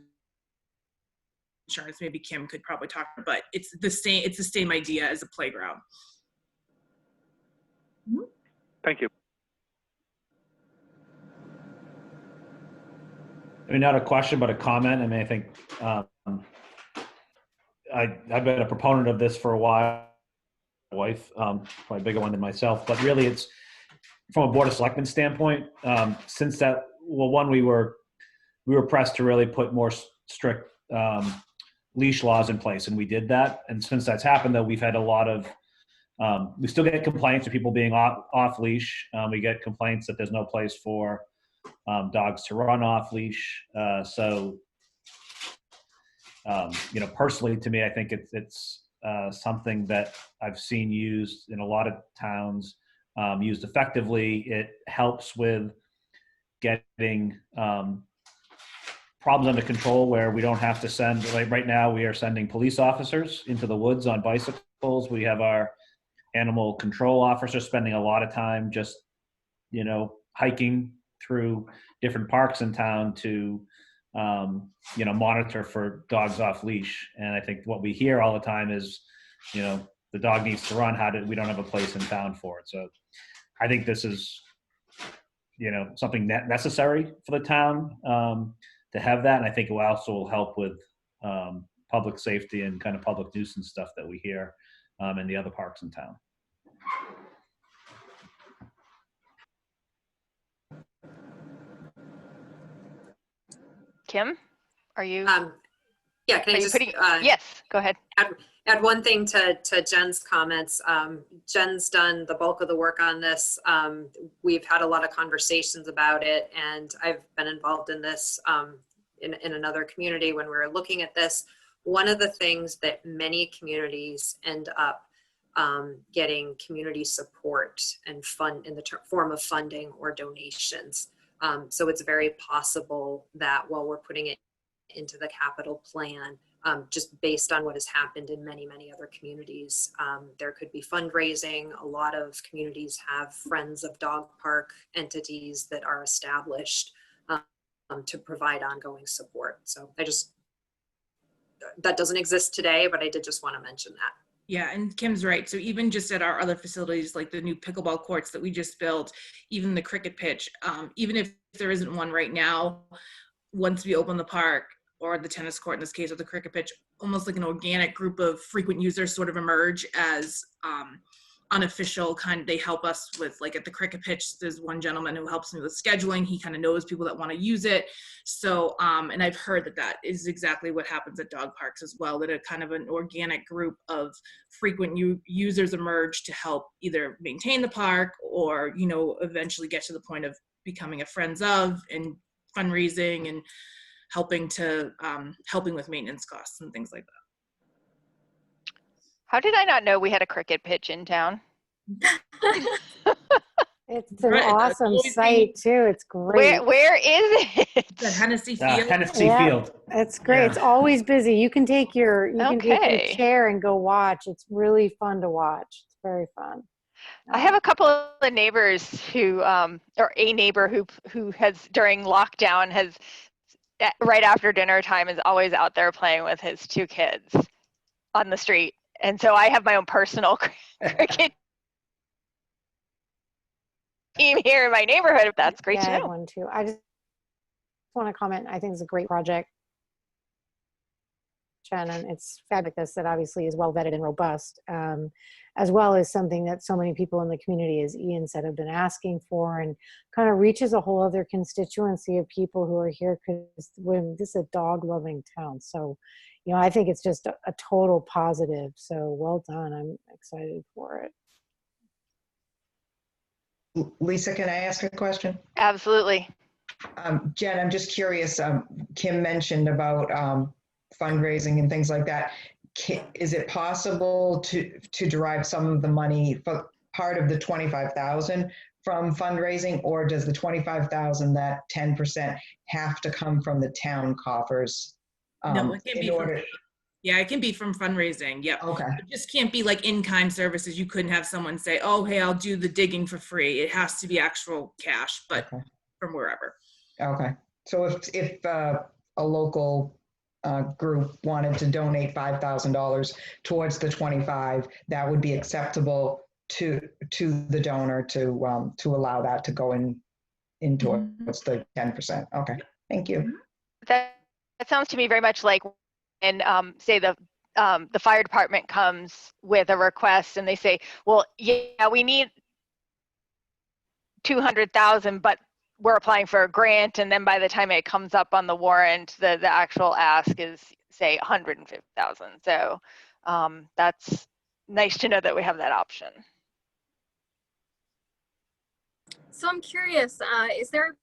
insurance. Maybe Kim could probably talk, but it's the same idea as a playground. Thank you. I mean, not a question, but a comment. I mean, I think I've been a proponent of this for a while. My wife, probably a bigger one than myself, but really it's from a Board of Selectmen standpoint. Since that, well, one, we were pressed to really put more strict leash laws in place, and we did that. And since that's happened, though, we've had a lot of we still get complaints of people being off leash. We get complaints that there's no place for dogs to run off leash. So, you know, personally, to me, I think it's something that I've seen used in a lot of towns, used effectively. It helps with getting problems under control where we don't have to send, like right now we are sending police officers into the woods on bicycles. We have our animal control officers spending a lot of time just, you know, hiking through different parks in town to, you know, monitor for dogs off leash. And I think what we hear all the time is, you know, the dog needs to run. We don't have a place in town for it. So I think this is, you know, something necessary for the town to have that. And I think it will help with public safety and kind of public nuisance stuff that we hear in the other parks in town. Kim, are you? Yeah, can I just yes, go ahead. Add one thing to Jen's comments. Jen's done the bulk of the work on this. We've had a lot of conversations about it, and I've been involved in this in another community when we were looking at this. One of the things that many communities end up getting community support and fund in the form of funding or donations. So it's very possible that while we're putting it into the capital plan, just based on what has happened in many, many other communities, there could be fundraising. A lot of communities have friends of dog park entities that are established to provide ongoing support. So that doesn't exist today, but I did just want to mention that. Yeah, and Kim's right. So even just at our other facilities, like the new pickleball courts that we just built, even the cricket pitch, even if there isn't one right now, once we open the park or the tennis court, in this case, or the cricket pitch, almost like an organic group of frequent users sort of emerge as unofficial kind. They help us with, like at the cricket pitch, there's one gentleman who helps me with scheduling. He kind of knows people that want to use it. So, and I've heard that is exactly what happens at dog parks as well, that a kind of an organic group of frequent users emerge to help either maintain the park or, you know, eventually get to the point of becoming a friends of and fundraising and helping with maintenance costs and things like that. How did I not know we had a cricket pitch in town? It's an Right, that's awesome always site too. It's great. Where is it? That Hennessy Field. Hennessy Yeah. Field. It's great. Yeah. It's always busy. You can take your Okay. chair and go watch. It's really fun to watch. It's very fun. I have a couple of neighbors who, or a neighbor who has during lockdown has, right after dinner time, is always out there playing with his 2 kids on the street. And so I have my own personal cricket team here in my neighborhood. That's great yeah, to I have know. one too. I just want to comment. I think it's a great project. And it's fabulous that obviously is well vetted and robust, as well as something that so many people in the community, as Ian said, have been asking for, and kind of reaches a whole other constituency of people who are here because this is a dog loving town. So, you know, I think it's just a total positive. So well done. I'm excited for it. Lisa, can I ask a question? Absolutely. Jen, I'm just curious. Kim mentioned about fundraising and things like that. Is it possible to derive some of the money for part of the 25,000 from fundraising, or does the 25,000, that 10%, have to come from the town coffers? No, it can in be order. it can be from fundraising. Yep. Okay. It just can't be like in-kind services. You couldn't have someone say, "Oh, hey, I'll do the digging for free." It has to be actual cash, but from wherever. Okay. So if a local group wanted to donate $5,000 towards the 25, that would be acceptable to the donor to allow that to go in towards the 10%. Okay. Thank you. That sounds to me very much like when, say, the fire department comes with a request and they say, well, yeah, we need 200,000, but we're applying for a grant. And then by the time it comes up on the warrant, the actual ask is, say, 150,000. So that's nice to know that we have that option. So I'm curious, is there a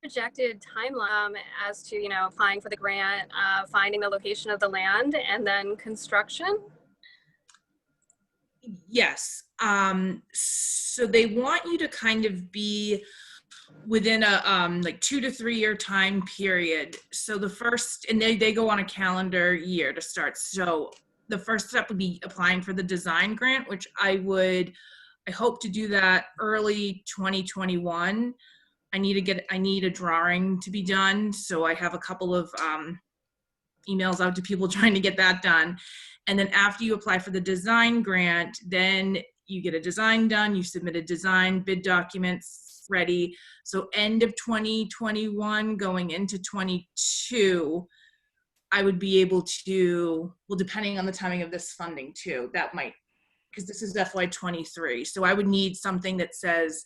projected timeline as to, you know, applying for the grant, finding the location of the land, and then construction? Yes. So they want you to kind of be within a like 2 to 3 year time period. So the first, and they go on a calendar year to start. So the first step would be applying for the design grant, which I hope to do that early 2021. I need a drawing to be done. So I have a couple of emails out to people trying to get that done. And then after you apply for the design grant, then you get a design done, you submit a design, bid documents ready. So end of 2021 going into 22, I would be able to, well, depending on the timing of this funding too, that might, because this is FY23. So I would need something that says,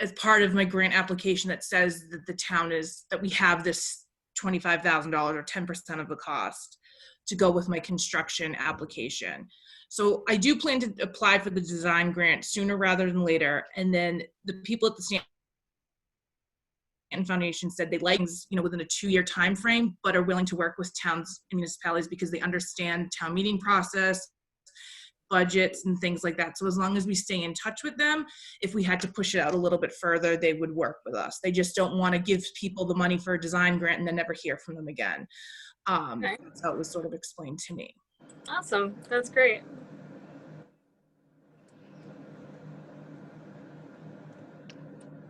as part of my grant application, that says that the town that we have this $25,000 or 10% of the cost to go with my construction application. So I do plan to apply for the design grant sooner rather than later. And then the people at the Stanton Foundation said they like, you know, within a 2-year time frame, but are willing to work with towns and municipalities because they understand town meeting process, budgets and things like that. So as long as we stay in touch with them, if we had to push it out a little bit further, they would work with us. They just don't want to give people the money for a design grant and then never hear from them again. Okay. That's how it was sort of explained to me. Awesome. That's great.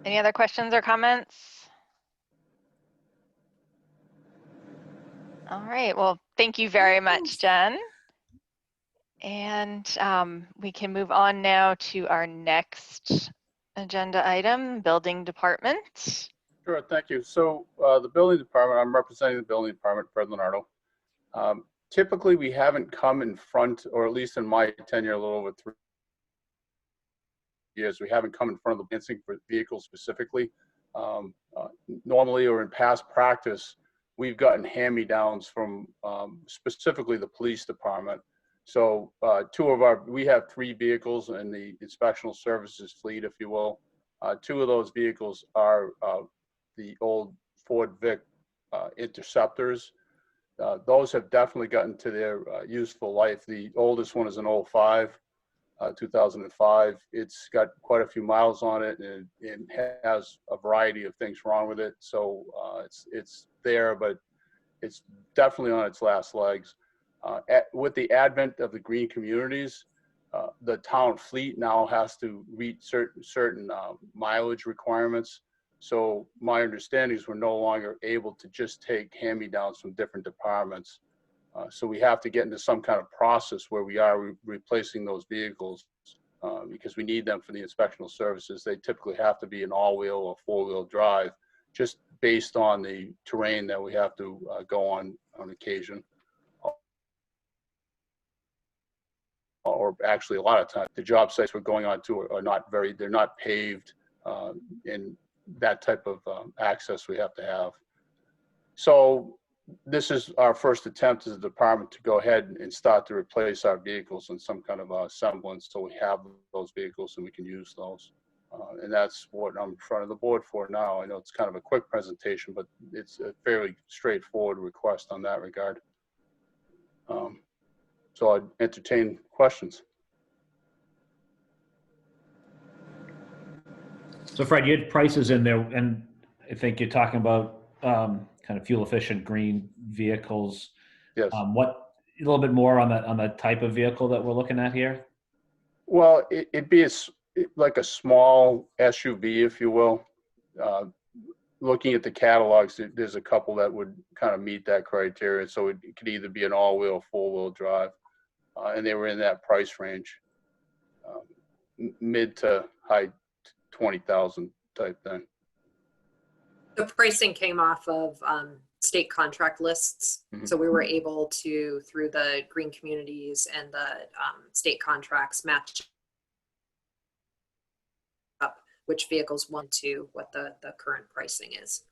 Any other questions or comments? All right, well, thank you very much, Jen. And we can move on now to our next agenda item, building department. Sure, thank you. So the building department, I'm representing the building department, Fred Leonardo. Typically, we haven't come in front, or at least in my tenure, a little over 3 years, we haven't come in front of the financing for vehicles specifically. Normally, or in past practice, we've gotten hand-me-downs from specifically the police department. So we have 3 vehicles in the inspectional services fleet, if you will. 2 of those vehicles are the old Ford Vic Interceptors. those have definitely gotten to their useful life. The oldest one is an 05, 2005. It's got quite a few miles on it, and it has a variety of things wrong with it. So it's there, but it's definitely on its last legs. With the advent of the green communities, the town fleet now has to meet certain mileage requirements. So my understanding is we're no longer able to just take hand-me-downs from different departments. So we have to get into some kind of process where we are replacing those vehicles because we need them for the inspectional services. They typically have to be an all-wheel or four-wheel drive, just based on the terrain that we have to go on occasion. Or actually, a lot of times, the job sites we're going on to are not they're not paved, and that type of access we have to have. So this is our first attempt as a department to go ahead and start to replace our vehicles in some kind of semblance, so we have those vehicles and we can use those. And that's what I'm in front of the board for now. I know it's kind of a quick presentation, but it's a fairly straightforward request on that regard. So I'd entertain questions. So Fred, you had prices in there, and I think you're talking about kind of fuel efficient green vehicles. Yes. What a little bit more on the type of vehicle that we're looking at here? Well, it'd be like a small SUV, if you will. Looking at the catalogs, there's a couple that would kind of meet that criteria. So it could either be an all-wheel, four-wheel drive, and they were in that price range, mid to high 20,000 type thing. The pricing came off of state contract lists. Mhm. So we were able to, through the green communities and the state contracts, match up which vehicles went to what the current pricing is.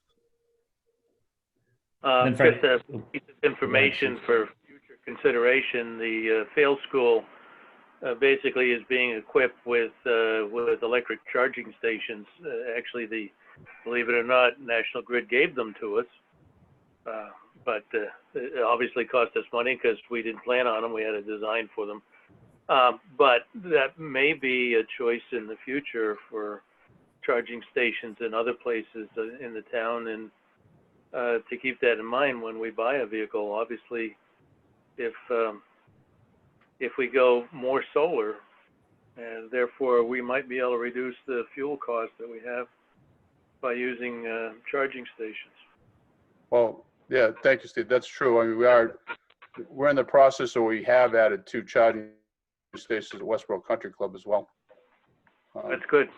Then Just Fred- a piece of information for future consideration, the Fail School basically is being equipped with electric charging stations. Actually, believe it or not, National Grid gave them to us, but it obviously cost us money because we didn't plan on them. We had a design for them. But that may be a choice in the future for charging stations in other places in the town, and to keep that in mind when we buy a vehicle. Obviously, if we go more solar, and therefore we might be able to reduce the fuel cost that we have by using charging stations. Well, yeah, thank you, Steve. That's true. I mean, we're in the process, or we have added 2 charging stations at Westborough Country Club as well. That's good.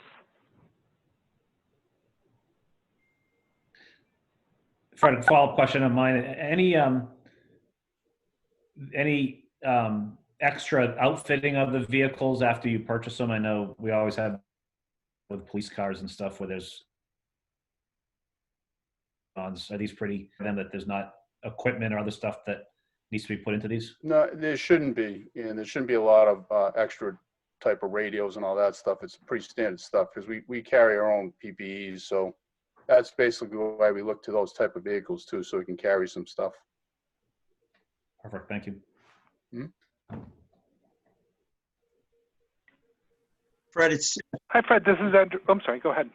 Fred, a follow-up question of mine. Any extra outfitting of the vehicles after you purchase them? I know we always have with police cars and stuff where there's are these pretty then that there's not equipment or other stuff that needs to be put into these? No, there shouldn't be, and there shouldn't be a lot of extra type of radios and all that stuff. It's pretty standard stuff because we carry our own PPEs, so that's basically why we look to those type of vehicles too, so we can carry some stuff. Perfect, thank you. Mm-hmm. Fred, Hi, Fred. This is Andrew. I'm sorry. Go ahead.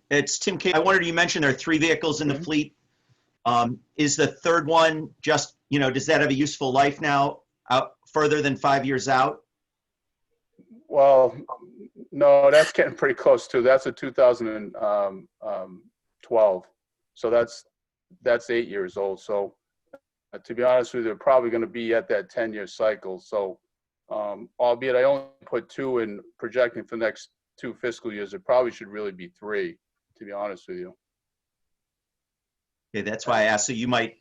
it's Tim K. I wondered, you mentioned there are 3 vehicles in the fleet. Is the third one just, does that have a useful life now out further than 5 years out? Well, no, that's getting pretty close too. That's a 2012, so that's 8 years old. So to be honest with you, they're probably going to be at that 10-year cycle. So albeit I only put 2 in projecting for the next 2 fiscal years, it probably should really be 3, to be honest with you. Okay, that's why I asked. So you might,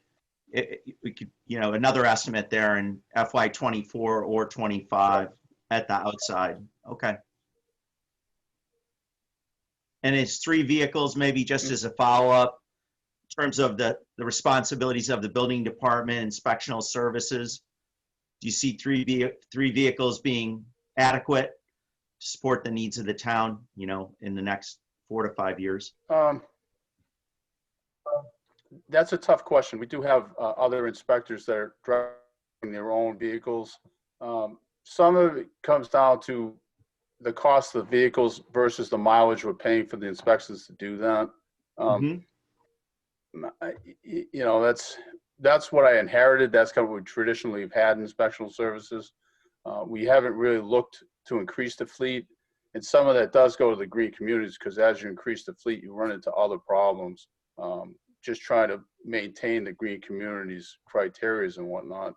we could, another estimate there in FY24 or 25 at the outside. Okay. And it's 3 vehicles, maybe just as a follow-up in terms of the responsibilities of the building department, inspectional services. Do you see 3 vehicles being adequate to support the needs of the town, in the next 4 to 5 years? That's a tough question. We do have other inspectors that are driving their own vehicles. Some of it comes down to the cost of the vehicles versus the mileage we're paying for the inspections to do that. You know, that's what I inherited. That's kind of what we traditionally have had in inspectional services. We haven't really looked to increase the fleet, and some of that does go to the green communities, because as you increase the fleet, you run into other problems. Just trying to maintain the green communities criteria and whatnot.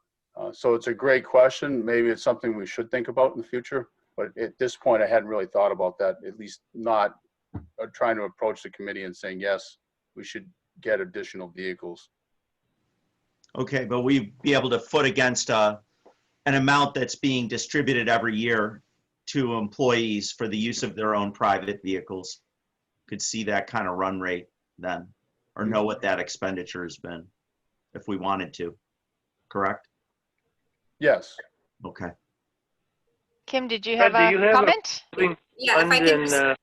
So it's a great question. Maybe it's something we should think about in the future, but at this point, I hadn't really thought about that, at least not trying to approach the committee and saying, yes, we should get additional vehicles. Okay, but we'd be able to foot against an amount that's being distributed every year to employees for the use of their own private vehicles. Could see that kind of run rate then, or know what that expenditure has been if we wanted to, correct? Yes. Okay. Kim, did you Fred, have do you a have comment? Yeah, if I And, can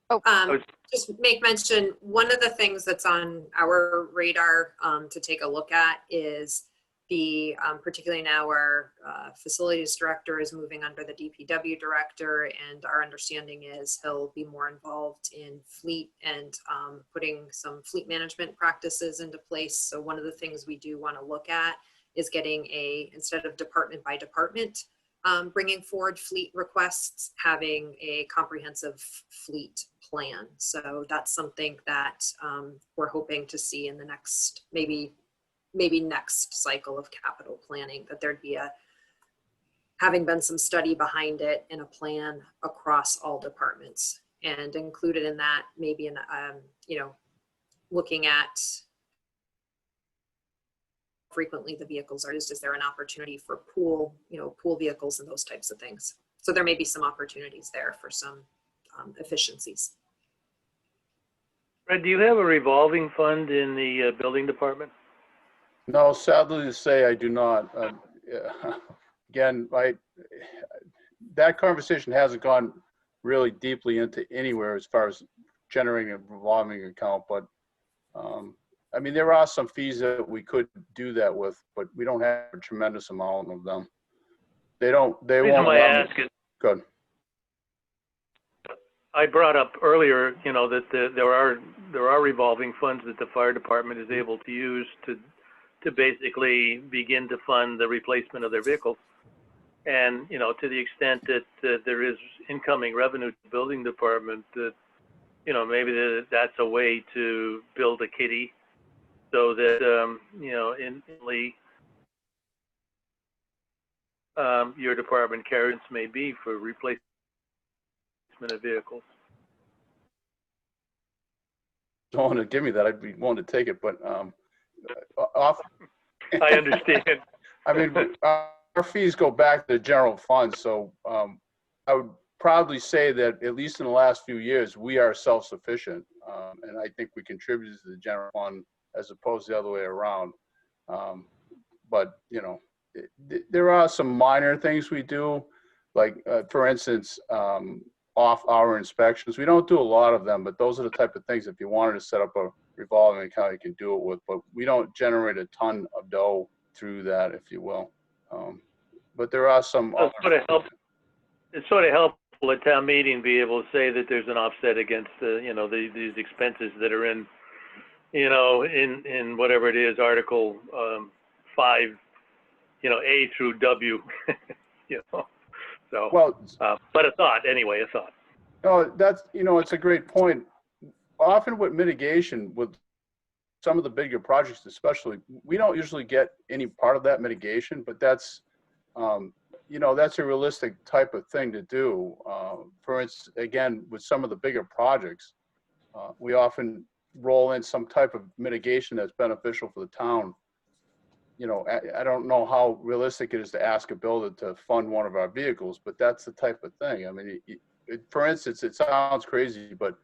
Oh. just make mention, one of the things that's on our radar to take a look at is the, particularly now our facilities director is moving under the DPW director, and our understanding is he'll be more involved in fleet and putting some fleet management practices into place. So one of the things we do want to look at is getting instead of department by department, bringing forward fleet requests, having a comprehensive fleet plan. So that's something that we're hoping to see in the next, maybe next cycle of capital planning, that there'd be having been some study behind it and a plan across all departments, and included in that maybe looking at frequently the vehicles are used. Is there an opportunity for pool vehicles and those types of things? So there may be some opportunities there for some efficiencies. Fred, do you have a revolving fund in the building department? No, sadly to say, I do not. Again, that conversation hasn't gone really deeply into anywhere as far as generating a revolving account, but I mean, there are some fees that we could do that with, but we don't have a tremendous amount of them. They won't allow me. Good. I brought up earlier, that there are revolving funds that the fire department is able to use to basically begin to fund the replacement of their vehicles. And, to the extent that there is incoming revenue to the building department, that, maybe that's a way to build a kitty so that, instantly your department carries may be for replacement of vehicles. Don't want to give me that. I'd be willing to take it, but I understand. I mean, our fees go back to the general fund, so I would proudly say that at least in the last few years, we are self-sufficient, and I think we contribute to the general fund as opposed to the other way around. But there are some minor things we do, like for instance, off-hour inspections. We don't do a lot of them, but those are the type of things, if you wanted to set up a revolving account, you can do it with, but we don't generate a ton of dough through that, if you will. But there are some It's sort of helpful at town meeting be able to say that there's an offset against these expenses that are in whatever it is, Article 5, A through W. So, well, but a thought anyway, a thought. No, that's, it's a great point. Often with mitigation, with some of the bigger projects especially, we don't usually get any part of that mitigation, but that's, that's a realistic type of thing to do. For instance, again, with some of the bigger projects, we often roll in some type of mitigation that's beneficial for the town. I don't know how realistic it is to ask a builder to fund one of our vehicles, but that's the type of thing. I mean, for instance, it sounds crazy, but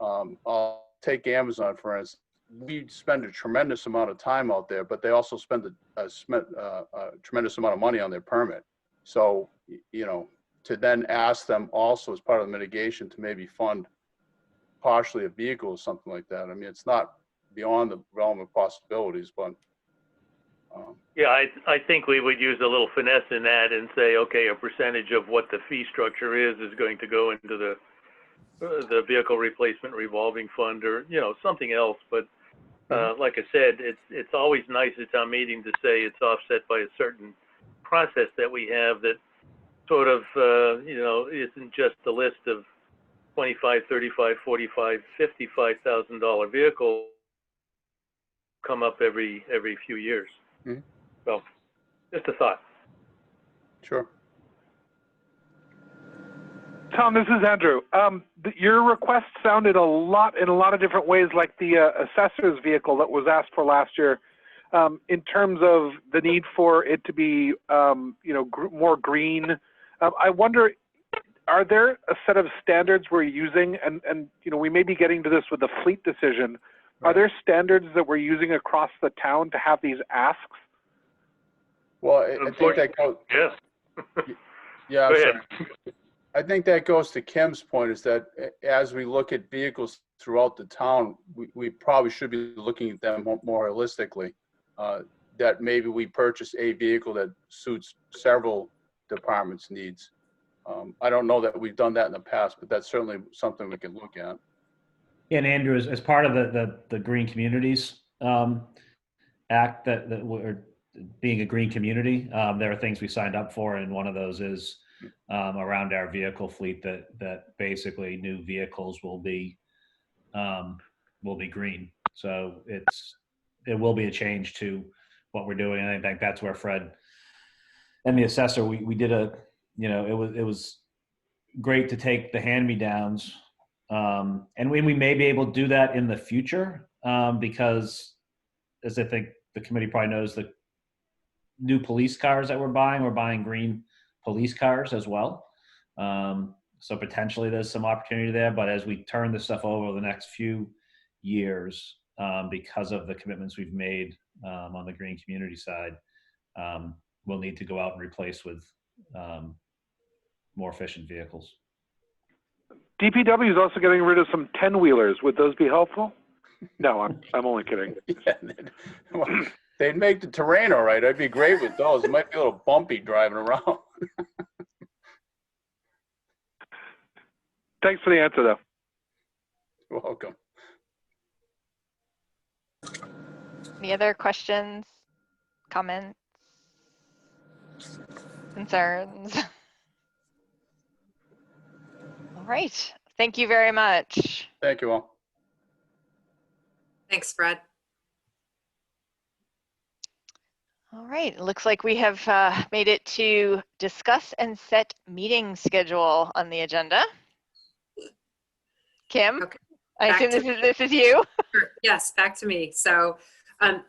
I'll take Amazon, for instance. We spend a tremendous amount of time out there, but they also spend a tremendous amount of money on their permit. So, to then ask them also as part of the mitigation to maybe fund partially a vehicle or something like that. I mean, it's not beyond the realm of possibilities, but Yeah, I think we would use a little finesse in that and say, okay, a percentage of what the fee structure is going to go into the vehicle replacement revolving fund, or, you know, something else. But like I said, it's always nice at town meeting to say it's offset by a certain process that we have that sort of, you know, isn't just a list of $25, $35, $45, $55,000 vehicles come up every few years. Mhm. So, just a thought. sure. Tom, this is Andrew. Your request sounded in a lot of different ways like the assessor's vehicle that was asked for last year, in terms of the need for it to be, you know, more green. I wonder, are there a set of standards we're using, and you know, we may be getting to this with the fleet decision. Are there standards that we're using across the town to have these asks? Well, I think that goes. Yeah. Yeah, Go I'm ahead. sorry. I think that goes to Kim's point, is that as we look at vehicles throughout the town, we probably should be looking at them more holistically. That maybe we purchase a vehicle that suits several departments' needs. I don't know that we've done that in the past, but that's certainly something we can look at. Yeah, and Andrew, as part of the Green Communities Act, that we're being a green community, there are things we signed up for, and one of those is around our vehicle fleet that basically new vehicles will be green. So it will be a change to what we're doing, and I think that's where Fred and the assessor, we did you know, it was great to take the hand-me-downs, and we may be able to do that in the future, because as I think the committee probably knows, the new police cars that we're buying green police cars as well. So potentially there's some opportunity there, but as we turn this stuff over the next few years, because of the commitments we've made on the green community side, we'll need to go out and replace with more efficient vehicles. DPW is also getting rid of some 10-wheelers. Would those be helpful? No, I'm only kidding. Yeah, they'd make the terrain all right. I'd be great with those. It might be a little bumpy driving around. Thanks for the answer, though. You're welcome. Any other questions, comments, concerns? All right. Thank you very much. Thank you all. Thanks, Fred. All right. It looks like we have made it to discuss and set meeting schedule on the agenda. Kim, Okay. I Back assume to this is you. Sure. Yes, back to me. So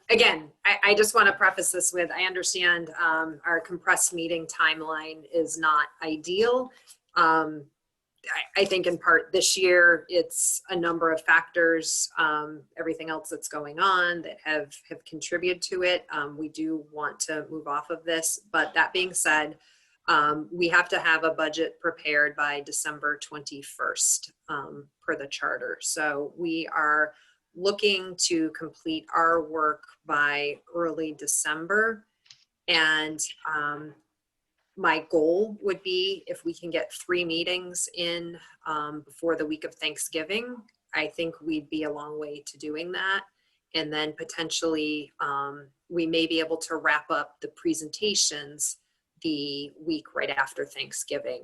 again, I just want to preface this with, I understand our compressed meeting timeline is not ideal. I think in part this year, it's a number of factors, everything else that's going on that have contributed to it. We do want to move off of this, but that being said, we have to have a budget prepared by December 21st per the charter. So we are looking to complete our work by early December. And my goal would be if we can get 3 meetings in before the week of Thanksgiving. I think we'd be a long way to doing that. And then potentially we may be able to wrap up the presentations the week right after Thanksgiving.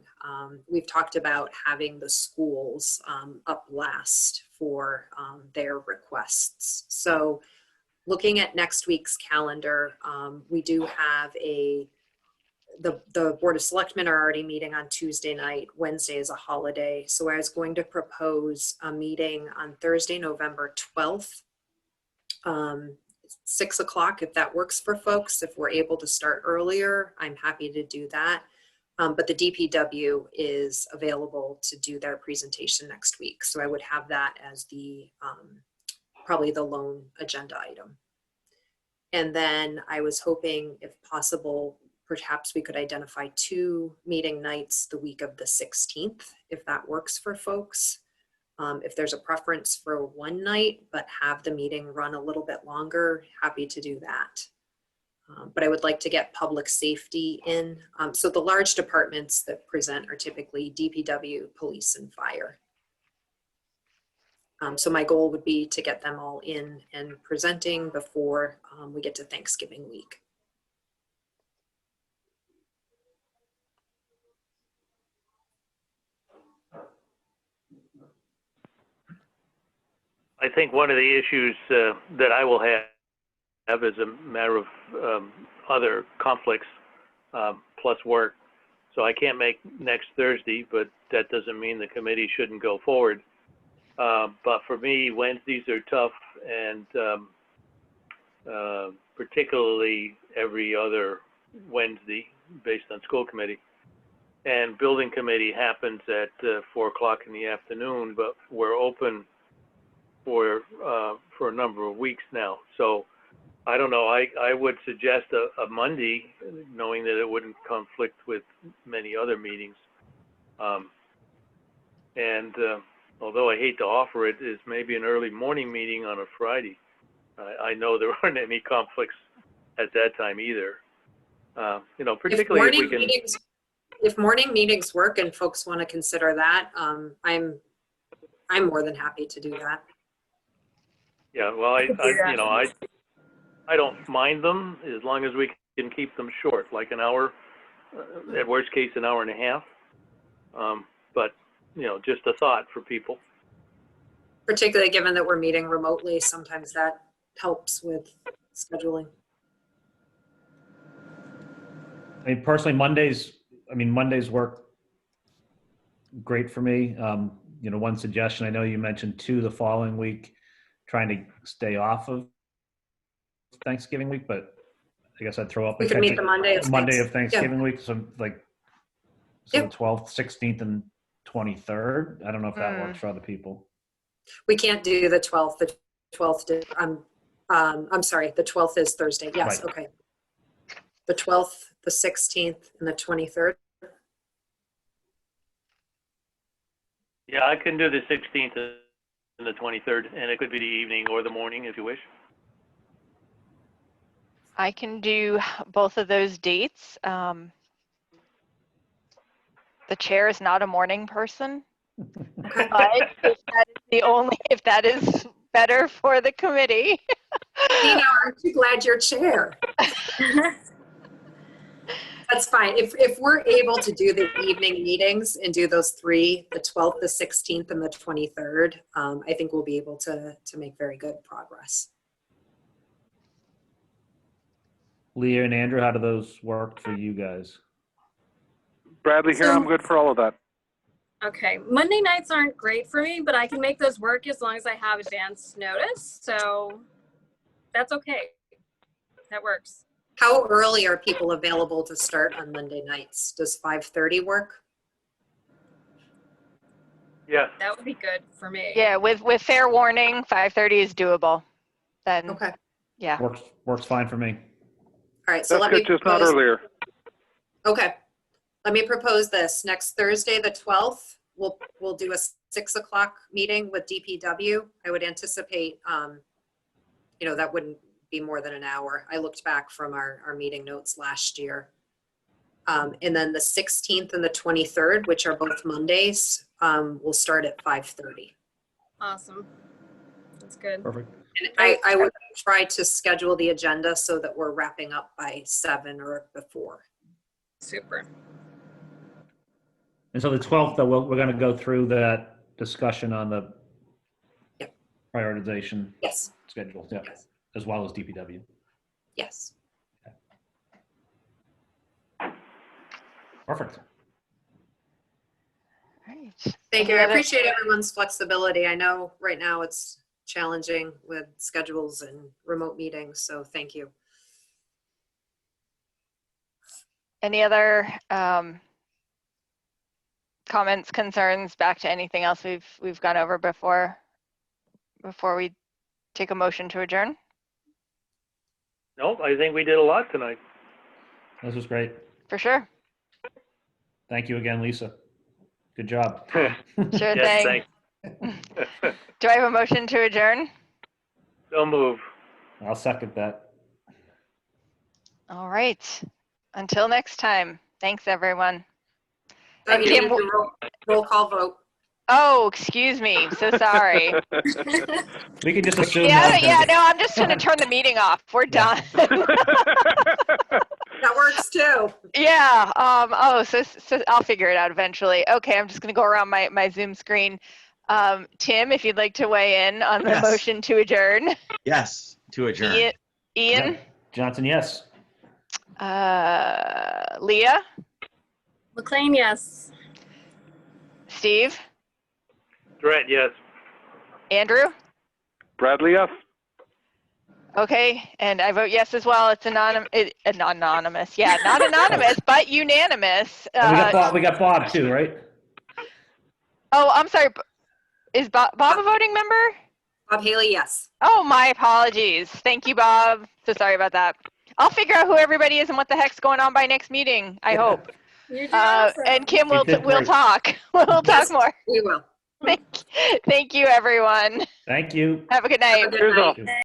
We've talked about having the schools up last for their requests. So looking at next week's calendar, we do have the Board of Selectmen are already meeting on Tuesday night. Wednesday is a holiday. So I was going to propose a meeting on Thursday, November 12th, 6 o'clock, if that works for folks. If we're able to start earlier, I'm happy to do that. But the DPW is available to do their presentation next week. So I would have that as the probably the lone agenda item. And then I was hoping, if possible, perhaps we could identify 2 meeting nights the week of the 16th, if that works for folks. If there's a preference for one night, but have the meeting run a little bit longer, happy to do that. But I would like to get public safety in. So the large departments that present are typically DPW, police, and fire. So my goal would be to get them all in and presenting before we get to Thanksgiving week. I think one of the issues that I will have is a matter of other conflicts plus work. So I can't make next Thursday, but that doesn't mean the committee shouldn't go forward. But for me, Wednesdays are tough, and particularly every other Wednesday based on school committee. And building committee happens at 4 o'clock in the afternoon, but we're open for a number of weeks now. So I don't know, I would suggest a Monday, knowing that it wouldn't conflict with many other meetings. Although I hate to offer it, is maybe an early morning meeting on a Friday. I know there aren't any conflicts at that time either. You know, particularly if we can. If morning meetings work and folks want to consider that, I'm more than happy to do that. Yeah, well, I don't mind them as long as we can keep them short, like an hour, at worst case, an hour and a half. But, you know, just a thought for people. Particularly given that we're meeting remotely, sometimes that helps with scheduling. I mean, personally, Mondays work great for me. You know, one suggestion, I know you mentioned 2 the following week, trying to stay off of Thanksgiving week, but I guess I'd throw up We could meet the Monday of Thanksgiving week, so like the 12th, 16th, and 23rd. I don't know if that works for other people. We can't do the 12th. The 12th, I'm sorry, the 12th is Thursday. Yes, Right. okay. The 12th, the 16th, and the 23rd. Yeah, I can do the 16th and the 23rd, and it could be the evening or the morning if you wish. I can do both of those dates. The chair is not a morning person, but if that is better for the committee. Tina, aren't you glad you're chair? That's fine. If we're able to do the evening meetings and do those 3, the 12th, the 16th, and the 23rd, I think we'll be able to make very good progress. Leah and Andrew, how do those work for you guys? Bradley here, I'm good for all of that. Okay, Monday nights aren't great for me, but I can make those work as long as I have advance notice. So that's okay. That works. How early are people available to start on Monday nights? Does 5:30 work? Yeah. That would be good for me. Yeah, with fair warning, 5:30 is doable. Then, Okay. Yeah. Works fine for me. All right, so That's good, just not earlier. Okay. Let me propose this. Next Thursday, the 12th, we'll do a 6 o'clock meeting with DPW. I would anticipate, you know, that wouldn't be more than an hour. I looked back from our meeting notes last year. And then the 16th and the 23rd, which are both Mondays, will start at 5:30. Awesome. That's good. Perfect. And I would try to schedule the agenda so that we're wrapping up by 7 or before. Super. And so the 12th, though, we're going to go through that discussion on the prioritization schedule, Yes. as well as DPW. Yes. Perfect. Right. Thank you. I appreciate everyone's flexibility. I know right now it's challenging with schedules and remote meetings, so thank you. Any other comments, concerns, back to anything else we've gone over before we take a motion to adjourn? Nope, I think we did a lot tonight. This was great. For sure. Thank you again, Lisa. Good job. Sure Yes, thing. thanks. Do I have a motion to adjourn? So move. I'll second that. All right. Until next time. Thanks, everyone. Doug, you Kim, need to do roll call vote. Oh, excuse me. So sorry. We can just assume. Yeah, that- yeah, no, I'm just going to turn the meeting off. We're done. That works too. Yeah. So I'll figure it out eventually. Okay, I'm just going to go around my Zoom screen. Tim, if you'd like to weigh in on the Yes. motion to adjourn. Yes, to adjourn. Ian? Yep. Johnson, yes. Leah? McLean, yes. Steve? Durant, yes. Andrew? Bradley, yes. Okay, and I vote yes as well. It's anonymous. Yeah, not anonymous, but unanimous. And we got Bob too, right? Oh, I'm sorry. Is Bob a voting member? Bob Haley, yes. Oh, my apologies. Thank you, Bob. So sorry about that. I'll figure out who everybody is and what the heck's going on by next meeting, I hope. You're doing awesome. And Kim, You did we'll great. talk. We'll Yes, talk more. we will. Thank you, everyone. Thank you. Have a good night. Have a good Cheers night. all. Thank you.